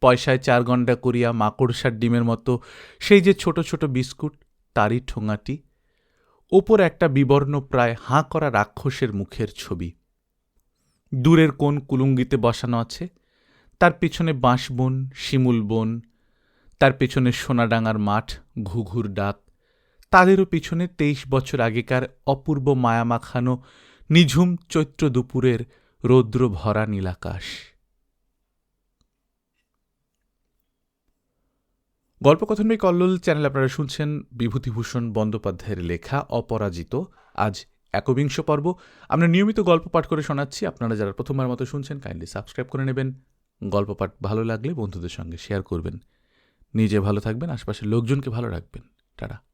পয়সায় 4 গন্ডা করিয়া মাকড়সার ডিমের মতো সেই যে ছোট ছোট বিস্কুট, তারই ঠোঙাটি। ওপর একটা বিবর্ণ প্রায় হাঁ করা রাক্ষসের মুখের ছবি। দূরের কোন কুলুঙ্গিতে বসানো আছে, তার পেছনে বাঁশবন, শিমুল বন, তার পেছনে সোনাডাঙার মাঠ, ঘুঘুর ডাক, তাদেরও পিছনে ২৩ বছর আগেকার অপূর্ব মায়ামাখানো নিঝুম চৈত্র দুপুরের রৌদ্র ভরা নীলাকাশ। গল্পকথন বাই কল্লোল চ্যানেল আপনারা শুনছেন বিভূতিভূষণ বন্দ্যোপাধ্যায়ের লেখা অপরাজিত। আজ ১বিংশ পর্ব। আমরা নিয়মিত গল্প পাঠ করে শোনাচ্ছি। আপনারা যারা প্রথমবার মতো শুনছেন কাইন্ডলি সাবস্ক্রাইব করে নেবেন। গল্প পাঠ ভালো লাগলে বন্ধুদের সঙ্গে শেয়ার করবেন। নিজে ভালো থাকবেন, আশপাশের লোকজনকে ভালো রাখবেন। টাটা।